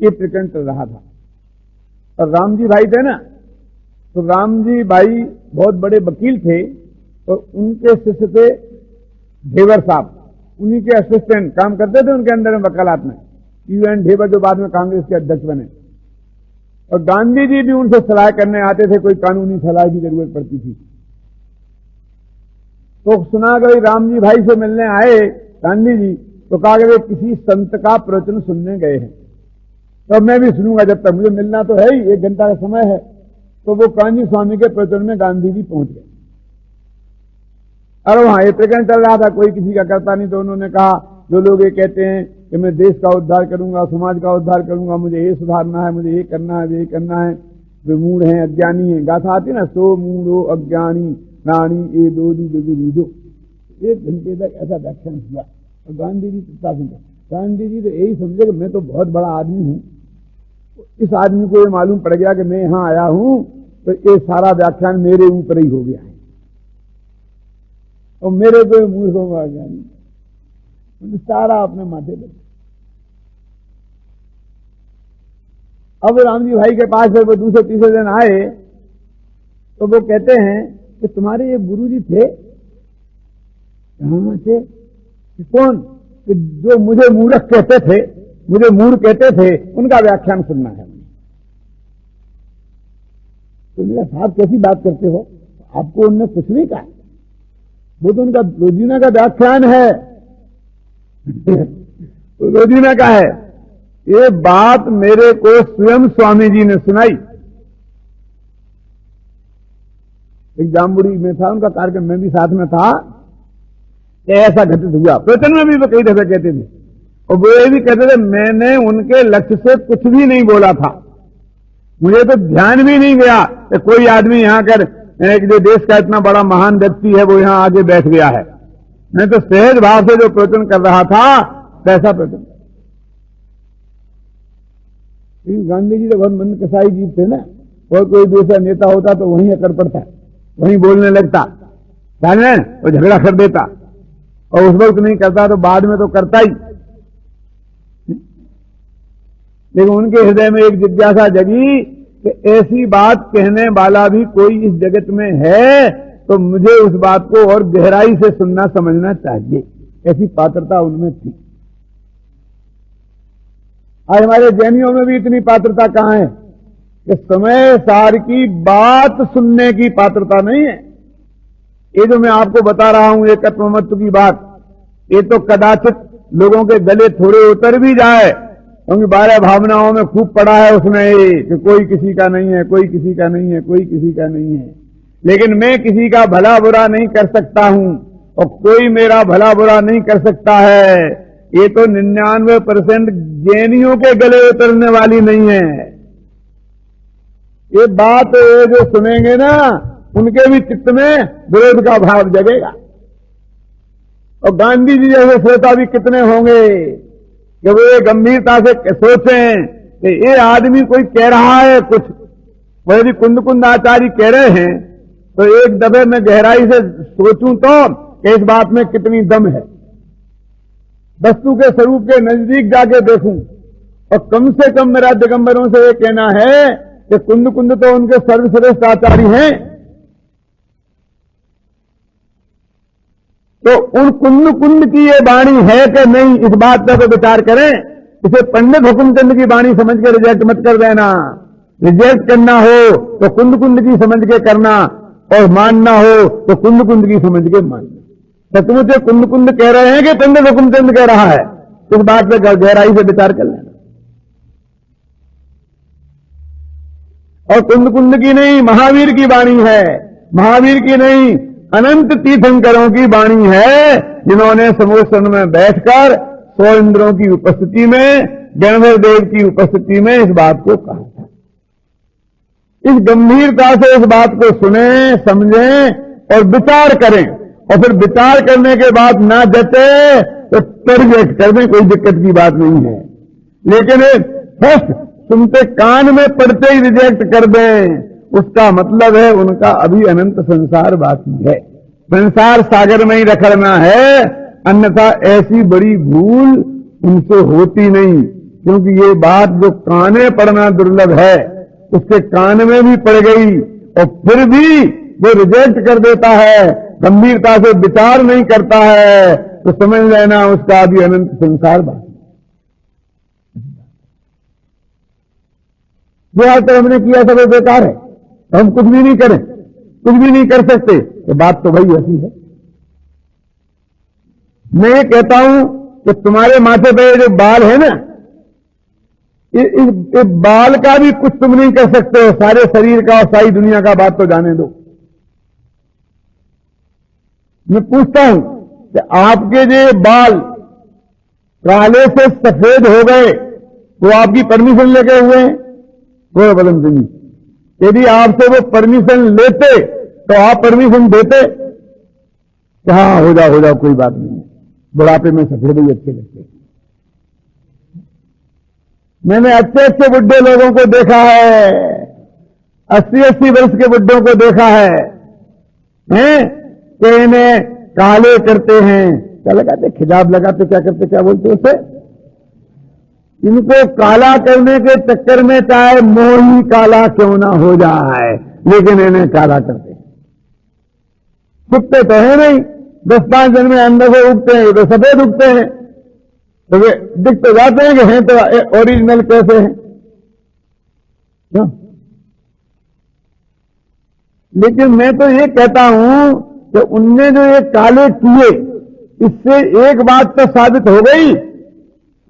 Speaker 1: ये प्रकरण चल रहा था। और राम जी भाई थे ना, तो राम जी भाई बहुत बड़े वकील थे, और उनके शिष्य थे ढेबर साहब, उन्हीं के असिस्टेंट काम करते थे उनके अंदर में वकालत में, UN ढेबर, जो बाद में कांग्रेस के अध्यक्ष बने। और गांधी जी भी उनसे सलाह करने आते थे, कोई कानूनी सलाह की जरूरत पड़ती थी। तो सुना गई राम जी भाई से मिलने आए गांधी जी, तो कहा कि वे किसी संत का प्रवचन सुनने गए हैं, तो मैं भी सुनूंगा, जब तक मुझे मिलना तो है ही, 1 घंटा का समय है। तो वो कांजी स्वामी के प्रवचन में गांधी जी पहुंच गए। अरे वहां ये प्रकरण चल रहा था, कोई किसी का करता नहीं, तो उन्होंने कहा जो लोग ये कहते हैं कि मैं देश का उद्धार करूंगा, समाज का उद्धार करूंगा, मुझे ये सुधारना है, मुझे ये करना है, ये करना है, वे मूढ़ हैं, अज्ञानी हैं। गाथा आती ना, सो मूढ़ो अज्ञानी नानी ए दो दी। 1 घंटे तक ऐसा व्याख्यान हुआ, और गांधी जी चुपचाप सुनते। गांधी जी तो यही समझे कि मैं तो बहुत बड़ा आदमी हूं। इस आदमी को ये मालूम पड़ गया कि मैं यहां आया हूं, तो ये सारा व्याख्यान मेरे ऊपर ही हो गया है, और मेरे को मूर्खों का ज्ञानी सारा अपने माथे पर। अब राम जी भाई के पास जब वो दूसरे तीसरे दिन आए, तो वो कहते हैं कि तुम्हारे ये गुरु जी थे, कहां थे? कौन? कि जो मुझे मूर्ख कहते थे, मुझे मूर्ख कहते थे, उनका व्याख्यान सुनना है। तो मेरा साहब कैसी बात करते हो, आपको उनने कुछ नहीं कहा, वो तो उनका रोजीना का व्याख्यान है। तो रोजीना का है। ये बात मेरे को स्वयं स्वामी जी ने सुनाई। एक जामबुड़ी में था उनका कार्यक्रम, मैं भी साथ में था, ऐसा घटित हुआ। प्रवचन में भी वो कई दफे कहते थे, और वो ये भी कहते थे मैंने उनके लक्ष्य से कुछ भी नहीं बोला था, मुझे तो ध्यान भी नहीं गया कि कोई आदमी यहां कर, जो देश का इतना बड़ा महान व्यक्ति है वो यहां आगे बैठ गया है। मैं तो सहज भाव से जो प्रवचन कर रहा था वैसा प्रवचन। गांधी जी तो बहुत मन कसाई जीव थे ना, और कोई दूसरा नेता होता तो वहीं अकड़ पड़ता, वहीं बोलने लगता, जाने वो झगड़ा कर देता, और उस वक्त नहीं करता तो बाद में तो करता ही। लेकिन उनके हृदय में एक जिज्ञासा जगी कि ऐसी बात कहने वाला भी कोई इस जगत में है, तो मुझे उस बात को और गहराई से सुनना समझना चाहिए। ऐसी पात्रता उनमें थी। आज हमारे जैनियों में भी इतनी पात्रता कहां है कि समय सार की बात सुनने की पात्रता नहीं है। ये जो मैं आपको बता रहा हूं एकत्वमत्व की बात, ये तो कदाचित लोगों के गले थोड़े उतर भी जाए, क्योंकि 12 भावनाओं में खूब पड़ा है उसमें कि कोई किसी का नहीं है, कोई किसी का नहीं है, कोई किसी का नहीं है। लेकिन मैं किसी का भला बुरा नहीं कर सकता हूं, और कोई मेरा भला बुरा नहीं कर सकता है। ये तो 99% जैनियों के गले उतरने वाली नहीं है। ये बात जो सुनेंगे ना, उनके भी चित्त में विरोध का भाव जगेगा। और गांधी जी जैसे श्रोता भी कितने होंगे कि वो ये गंभीरता से सोचें कि ये आदमी कोई कह रहा है कुछ, वो यदि कुंद आचार्य कह रहे हैं तो एक दफे में गहराई से सोचूं तो कि इस बात में कितनी दम है, वस्तु के स्वरूप के नजदीक जाके देखूं। और कम से कम मेरा दिगंबरों से ये कहना है कि कुंद कुंद तो उनके सर्वश्रेष्ठ आचार्य हैं, तो उन कुंद कुंद की ये वाणी है कि नहीं, इस बात पर तो विचार करें। इसे पंडित हुकुमचंद की वाणी समझ के रिजेक्ट मत कर देना। रिजेक्ट करना हो तो कुंद कुंद की समझ के करना, और मानना हो तो कुंद कुंद की समझ के मानना। सचमुच कुंद कुंद कह रहे हैं कि पंडित हुकुमचंद कह रहा है, इस बात पर गहराई से विचार कर लेना। और कुंद कुंद की नहीं, महावीर की वाणी है। महावीर की नहीं, अनंत तीर्थंकरों की वाणी है, जिन्होंने समोसन में बैठकर 100 इंद्रों की उपस्थिति में, गणधर देव की उपस्थिति में इस बात को कहा था। इस गंभीरता से इस बात को सुने, समझें और विचार करें, और फिर विचार करने के बाद ना जचे तो रिजेक्ट कर दें, कोई दिक्कत की बात नहीं है। लेकिन फर्स्ट सुनते कान में पड़ते ही रिजेक्ट कर दें, उसका मतलब है उनका अभी अनंत संसार बाकी है, संसार सागर में ही रखना है, अन्यथा ऐसी बड़ी भूल उनसे होती नहीं। क्योंकि ये बात जो काने पड़ना दुर्लभ है, उसके कान में भी पड़ गई और फिर भी वो रिजेक्ट कर देता है, गंभीरता से विचार नहीं करता है, तो समझ लेना उसका अभी अनंत संसार बाकी। जो आज तक हमने किया सब बेकार है, हम कुछ भी नहीं करें, कुछ भी नहीं कर सकते, तो बात तो भाई ऐसी है। मैं ये कहता हूं कि तुम्हारे माथे पे जो बाल है ना, इस बाल का भी कुछ तुम नहीं कर सकते हो, सारे शरीर का और सारी दुनिया का बात तो जाने दो। मैं पूछता हूं कि आपके जो बाल काले से सफेद हो गए, वो आपकी परमिशन लेके हुए हैं? वो बदन सिंह जी, यदि आपसे वो परमिशन लेते तो आप परमिशन देते कि हाँ हो जाओ कोई बात नहीं, बुढ़ापे में सफेद ही अच्छे लगते। मैंने अच्छे अच्छे बुढ़े लोगों को देखा है, 80-80 वर्ष के बुढ़ों को देखा है कि इन्हें काले करते हैं, क्या लगाते, खिजाब लगाते, क्या करते, क्या बोलते उसे, इनको काला करने के चक्कर में चाहे मोही काला क्यों ना हो जाए, लेकिन इन्हें काला करते हैं। उगते तो है नहीं, 10-5 दिन में अंदर से उगते हैं, तो सफेद उगते हैं, तो वे दिख तो जाते हैं कि हैं तो ओरिजिनल कैसे हैं, क्यों? लेकिन मैं तो ये कहता हूं कि उनने जो ये काले किए, इससे एक बात तो साबित हो गई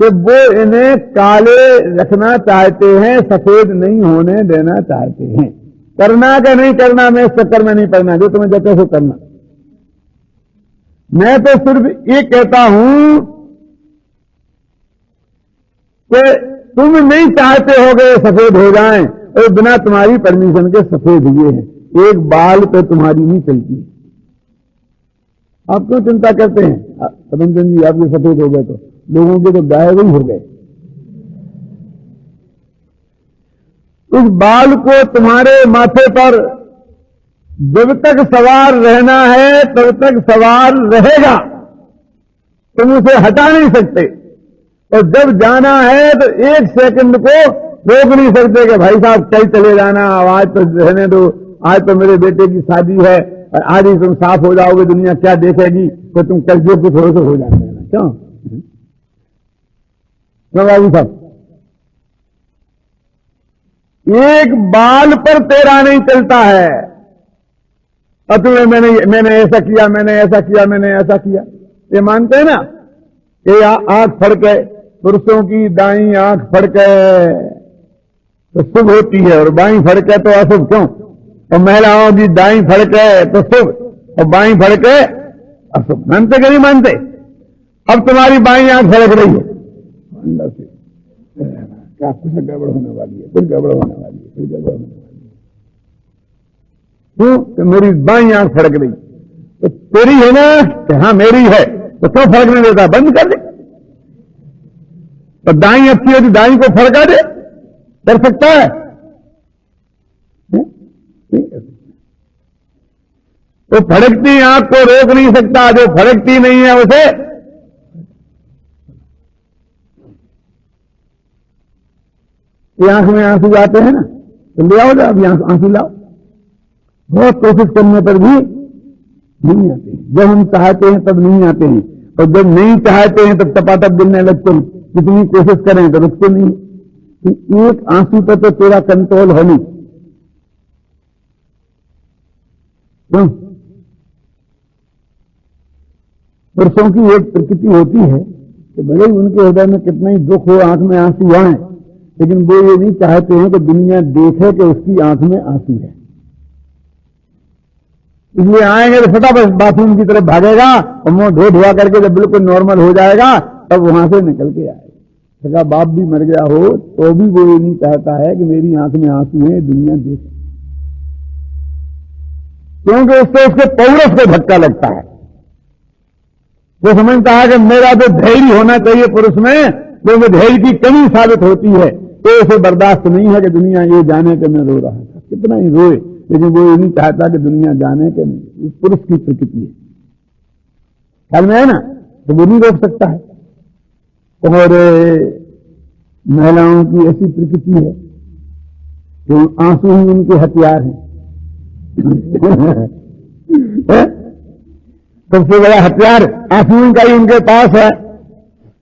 Speaker 1: कि वो इन्हें काले रखना चाहते हैं, सफेद नहीं होने देना चाहते हैं। करना क्या नहीं करना, मैं इस चक्कर में नहीं पड़ना, जो तुम्हें जैसे हो करना। मैं तो सिर्फ ये कहता हूं कि तुम नहीं चाहते हो कि सफेद हो जाएं, और बिना तुम्हारी परमिशन के सफेद हुए हैं, एक बाल पे तुम्हारी नहीं चलती। आप क्यों चिंता करते हैं? पदमचंद जी आपके सफेद हो गए तो लोगों के तो गायब ही हो गए। उस बाल को तुम्हारे माथे पर जब तक सवार रहना है तब तक सवार रहेगा, तुम उसे हटा नहीं सकते, और जब जाना है तो 1 सेकंड को रोक नहीं सकते कि भाई साहब कल चले जाना, आज तो रहने दो, आज तो मेरे बेटे की शादी है, और आज ही तुम साफ हो जाओगे, दुनिया क्या देखेगी, तो तुम कल जो कुछ हो तो हो जाते हैं। क्यों बाबू साहब? एक बाल पर तेरा नहीं चलता है, और तुम्हें मैंने ऐसा किया, मैंने ऐसा किया, मैंने ऐसा किया, ये मानते हैं ना कि आंख फड़के, पुरुषों की दाईं आंख फड़के तो शुभ होती है और बाईं फड़के तो अशुभ। क्यों? और महिलाओं की दाईं फड़के तो शुभ और बाईं फड़के अशुभ। मानते कि नहीं मानते? अब तुम्हारी बाईं आंख फड़क रही है अंदर से, क्या कुछ गड़बड़ होने वाली है, कुछ गड़बड़ होने वाली है, कुछ गड़बड़ होने वाली है। क्यों? तो मेरी बाईं आंख फड़क रही, तो तेरी है ना कि हाँ मेरी है, तो क्यों फड़कने देता? बंद कर दे। तो दाईं अच्छी है तो दाईं को फड़का दे, कर सकता है? नहीं कर सकता। तो फड़कती आंख को रोक नहीं सकता, जो फड़कती नहीं है उसे आंख में आंसू आते हैं ना, तो ले आओ, अभी आंसू लाओ। बहुत कोशिश करने पर भी नहीं आते। जब हम चाहते हैं तब नहीं आते हैं, और जब नहीं चाहते हैं तब टपाटप गिरने लगते हैं। कितनी कोशिश करें तो रुकते नहीं। तो एक आंसू पर तो तेरा कंट्रोल है नहीं। क्यों? पुरुषों की एक प्रकृति होती है कि भले ही उनके हृदय में कितना ही दुख हो, आंख में आंसू आए, लेकिन वो ये नहीं चाहते हैं कि दुनिया देखे कि उसकी आंख में आंसू है। इसलिए आएंगे तो फटाफट बाथरूम की तरफ भागेगा और मुंह धो धुआ करके जब बिल्कुल नॉर्मल हो जाएगा तब वहां से निकल के आएगा। सगा बाप भी मर गया हो तो भी वो ये नहीं चाहता है कि मेरी आंख में आंसू है, दुनिया देखे, क्योंकि उससे उसके पौरुष को धक्का लगता है। वो समझता है कि मेरा तो धैर्य होना चाहिए पुरुष में, तो धैर्य की कमी साबित होती है, तो उसे बर्दाश्त नहीं है कि दुनिया ये जाने कि मैं रो रहा था। कितना ही रोए, लेकिन वो ये नहीं चाहता कि दुनिया जाने कि नहीं। इस पुरुष की प्रकृति है, ख्याल में है ना, तो वो नहीं रोक सकता है। और महिलाओं की ऐसी प्रकृति है कि आंसू ही उनके हथियार हैं। सबसे बड़ा हथियार आंसू का ही उनके पास है।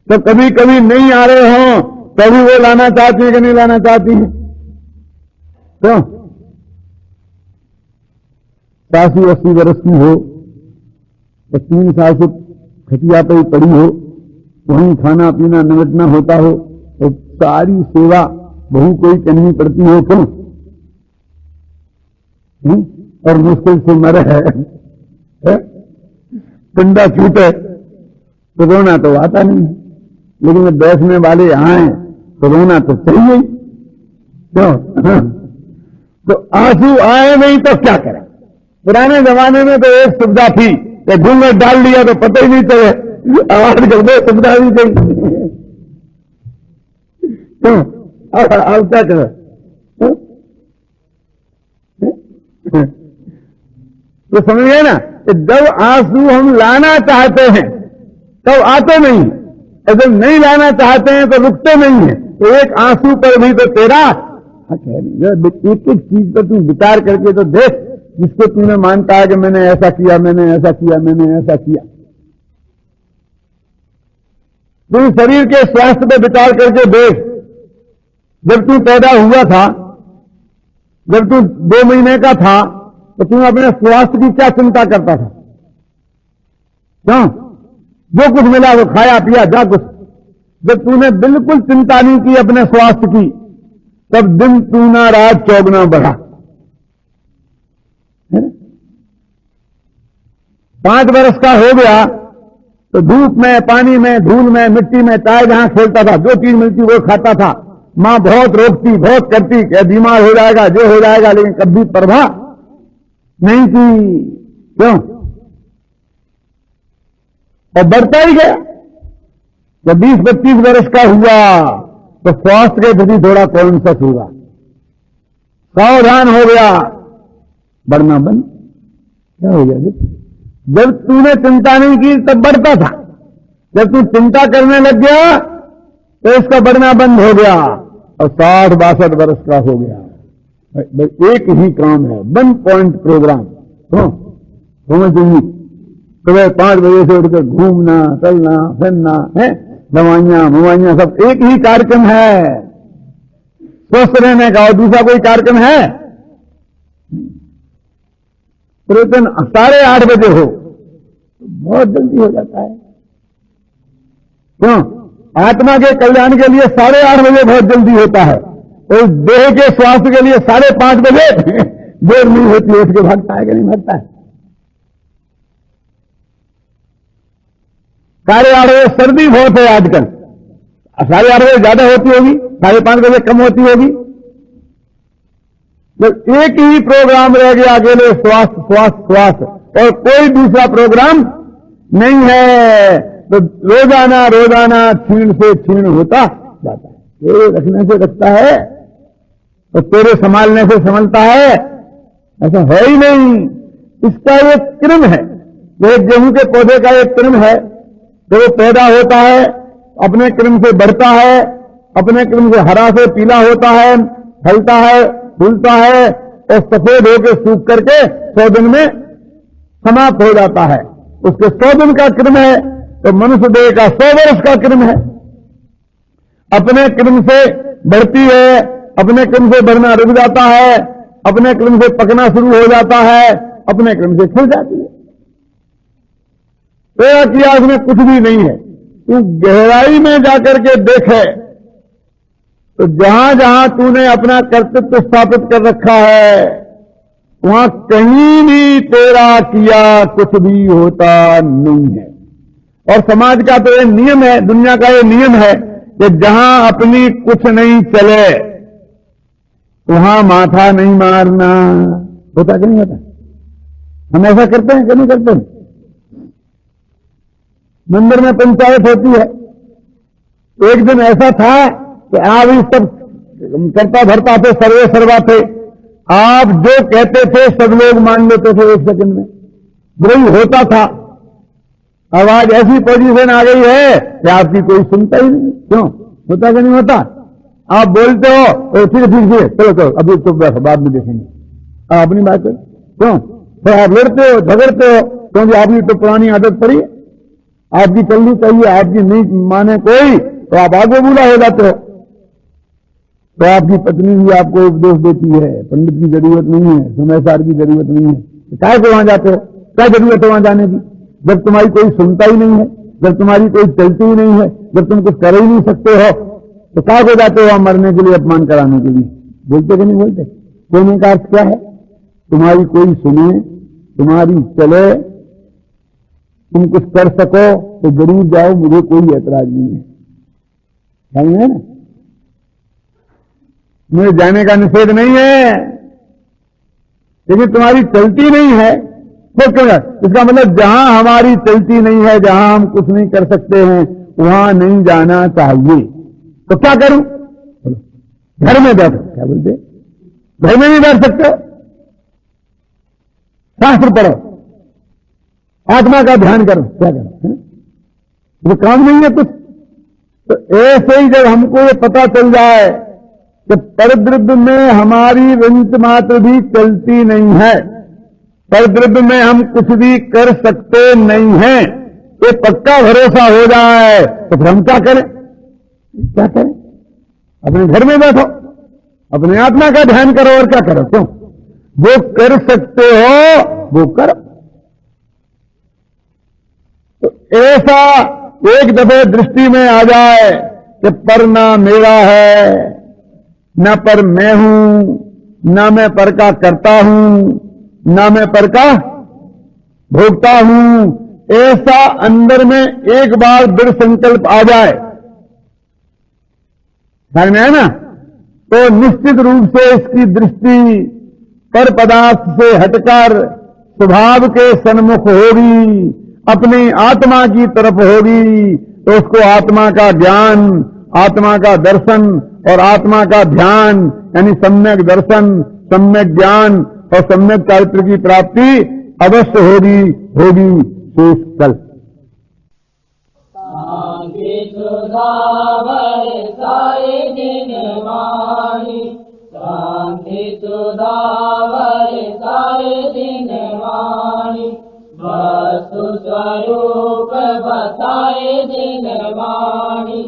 Speaker 1: तो कभी कभी नहीं आ रहे हों तभी वो लाना चाहती है कि नहीं लाना चाहती है। तो 80 वर्ष की हो तो 3 साल से खटिया पर ही पड़ी हो, वहीं खाना पीना निमटना होता हो, तो सारी सेवा बहू को ही करनी पड़ती हो। क्यों? और मुश्किल से मरे है, पिंडा छूटे तो रोना तो आता नहीं, लेकिन जब बैठने वाले आए तो रोना तो चाहिए। क्यों? तो आंसू आए नहीं तो क्या करें। पुराने जमाने में तो एक सुविधा थी कि घूंघट डाल लिया तो पता ही नहीं चले, आवाज कर दो, सुविधा भी गई। क्यों? अब क्या करें? तो समझ गए ना, जब आंसू हम लाना चाहते हैं तब आते नहीं, जब नहीं लाना चाहते हैं तो रुकते नहीं है। तो एक आंसू पर भी तो तेरा हक है नहीं। एक एक चीज पर तू विचार करके तो देख, जिसको तूने मानता है कि मैंने ऐसा किया, मैंने ऐसा किया, मैंने ऐसा किया। तू शरीर के स्वास्थ्य पर विचार करके देख। जब तू पैदा हुआ था, जब तू 2 महीने का था, तो तू अपने स्वास्थ्य की क्या चिंता करता था? क्यों? जो कुछ मिला वो खाया पिया, जा कुछ। जब तूने बिल्कुल चिंता नहीं की अपने स्वास्थ्य की, तब दिन दूना रात चौगुना बढ़ा। 5 वर्ष का हो गया तो धूप में, पानी में, धूल में, मिट्टी में, चाहे जहां खेलता था, जो चीज मिलती वो खाता था। मां बहुत रोकती, बहुत करती कि बीमार हो जाएगा, जो हो जाएगा, लेकिन कभी परवाह नहीं की। क्यों? और बढ़ता ही गया। जब 20-25 वर्ष का हुआ तो स्वास्थ्य के प्रति थोड़ा कॉन्शियस हुआ, सावधान हो गया, बढ़ना बंद। क्या हो गया? जब तूने चिंता नहीं की तब बढ़ता था, जब तू चिंता करने लग गया तो इसका बढ़ना बंद हो गया और 60-62 वर्ष का हो गया। एक ही काम है, 1 पॉइंट प्रोग्राम। होना चाहिए। सुबह 5 बजे से उठकर घूमना, चलना, फिरना है, दवाइयां सब एक ही कार्यक्रम है। स्वस्थ रहने का और दूसरा कोई कार्यक्रम है? प्रयोजन 8:30 बजे हो बहुत जल्दी हो जाता है। क्यों? आत्मा के कल्याण के लिए 8:30 बजे बहुत जल्दी होता है, और देह के स्वास्थ्य के लिए 5:30 बजे देर नहीं होती। उठ के भागता है कि नहीं भागता है? 8:30 बजे सर्दी बहुत है आजकल, 8:30 बजे ज्यादा होती होगी, 5:30 बजे कम होती होगी। जब एक ही प्रोग्राम रह गया अकेले, स्वास्थ्य स्वास्थ्य स्वास्थ्य, और कोई दूसरा प्रोग्राम नहीं है, तो रोजाना रोजाना क्षीण से क्षीण होता जाता है। तेरे रखने से रखता है और तेरे संभालने से संभलता है, ऐसा है ही नहीं। इसका एक क्रम है, वो गेहूं के पौधे का एक क्रम है। जब वो पैदा होता है अपने क्रम से बढ़ता है, अपने क्रम से हरा से पीला होता है, फलता है, फूलता है और सफेद होकर सूख करके 100 दिन में समाप्त हो जाता है। उसके 100 दिन का क्रम है, तो मनुष्य देह का 100 वर्ष का क्रम है। अपने क्रम से बढ़ती है, अपने क्रम से बढ़ना रुक जाता है, अपने क्रम से पकना शुरू हो जाता है, अपने क्रम से खिल जाती है। तेरा किया उसमें कुछ भी नहीं है। तू गहराई में जाकर के देखे तो जहां जहां तूने अपना कर्तृत्व स्थापित कर रखा है, वहां कहीं भी तेरा किया कुछ भी होता नहीं है। और समाज का तो ये नियम है, दुनिया का ये नियम है कि जहां अपनी कुछ नहीं चले वहां माथा नहीं मारना। होता कि नहीं होता? हम ऐसा करते हैं कि नहीं करते? मंदिर में पंचायत होती है। एक दिन ऐसा था कि आप ही सब करता धरता थे, सर्वे सर्वा थे। आप जो कहते थे सब लोग मान लेते थे 1 सेकंड में। वही होता था। अब आज ऐसी पोजीशन आ गई है कि आपकी कोई सुनता ही नहीं। क्यों? होता कि नहीं होता? आप बोलते हो तो ठीक है, चलो चलो अभी तो बाद में देखेंगे, आप अपनी बात करो। क्यों? तो आप लड़ते हो, झगड़ते हो, क्योंकि आपकी तो पुरानी आदत पड़ी है, आपकी चलनी चाहिए, आपकी नहीं माने कोई तो आप आगे बूढ़ा हो जाते हो। तो आपकी पत्नी भी आपको उपदेश देती है, पंडित की जरूरत नहीं है, समयसार की जरूरत नहीं है, काय को वहां जाते हो? क्या जरूरत है वहां जाने की जब तुम्हारी कोई सुनता ही नहीं है, जब तुम्हारी कोई चलती ही नहीं है, जब तुम कुछ कर ही नहीं सकते हो, तो काय को जाते हो वहां मरने के लिए, अपमान कराने के लिए? बोलते कि नहीं बोलते? कहने का अर्थ क्या है? तुम्हारी कोई सुने, तुम्हारी चले, तुम कुछ कर सको तो जरूर जाओ, मुझे कोई ऐतराज नहीं है। समझ है ना? मुझे जाने का निषेध नहीं है, लेकिन तुम्हारी चलती नहीं है तो क्यों? इसका मतलब जहां हमारी चलती नहीं है, जहां हम कुछ नहीं कर सकते हैं, वहां नहीं जाना चाहिए। तो क्या करूं? घर में बैठो। क्या बोलते? घर में नहीं बैठ सकते? शास्त्र पढ़ो, आत्मा का ध्यान करो। क्या करो? वो काम नहीं है कुछ। तो ऐसे ही जब हमको ये पता चल जाए कि परद्रव्य में हमारी विंच मात्र भी चलती नहीं है, परद्रव्य में हम कुछ भी कर सकते नहीं हैं, ये पक्का भरोसा हो जाए तो फिर हम क्या करें? क्या करें? अपने घर में बैठो, अपने आत्मा का ध्यान करो और क्या करो? क्यों? जो कर सकते हो वो करो। तो ऐसा एक दफे दृष्टि में आ जाए कि पर ना मेरा है, न पर मैं हूं, न मैं पर का करता हूं, न मैं पर का भोगता हूं, ऐसा अंदर में एक बार दृढ़ संकल्प आ जाए, समझ में है ना? तो निश्चित रूप से इसकी दृष्टि पर पदार्थ से हटकर स्वभाव के सन्मुख होगी, अपनी आत्मा की तरफ होगी। तो उसको आत्मा का ज्ञान, आत्मा का दर्शन और आत्मा का ध्यान, यानी सम्यक दर्शन, सम्यक ज्ञान और सम्यक चारित्र की प्राप्ति अवश्य होगी शेष कल।
Speaker 2: शांति सुधा बरसाए दिन वाणी, शांति सुधा बरसाए दिन वाणी, वस्तु स्वरूप बताए दिन वाणी,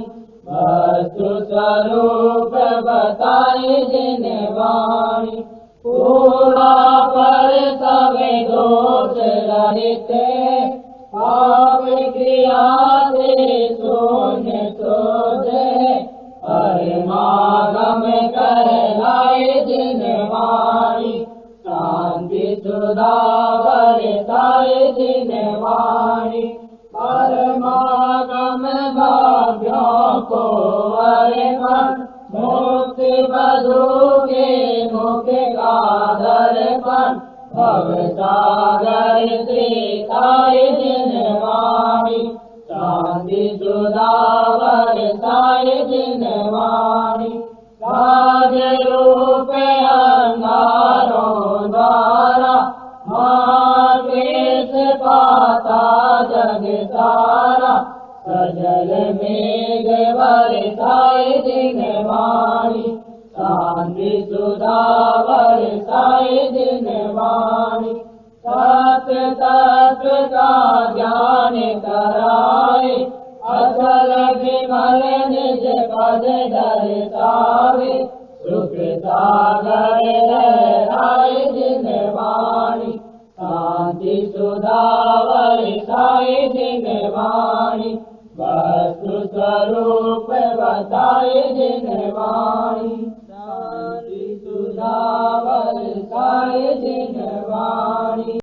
Speaker 2: वस्तु स्वरूप बताए दिन वाणी। पूरा पर सवे दोष रहित, पाप क्रिया से शून्य सोझे, परमागम कहलाए दिन वाणी, शांति सुधा बरसाए दिन वाणी। परमागम भाग्यों को अर्पण, मुक्ति बधू के मुख का दर्पण, भव सागर त्रिताय दिन वाणी, शांति सुधा बरसाए दिन वाणी। राज रूप अंगारों द्वारा महाक्लेश पाता जग सारा, सजल मेघ बरसाए दिन वाणी, शांति सुधा बरसाए दिन वाणी सत्य तत्व का ज्ञान कराए अचल विमल निज पद दर्शावे सुख सागर लहराए दिन वाणी शांति सुधा बरसाए दिन वाणी वस्तु स्वरूप बताए दिन वाणी शांति सुधा बरसाए दिन वाणी।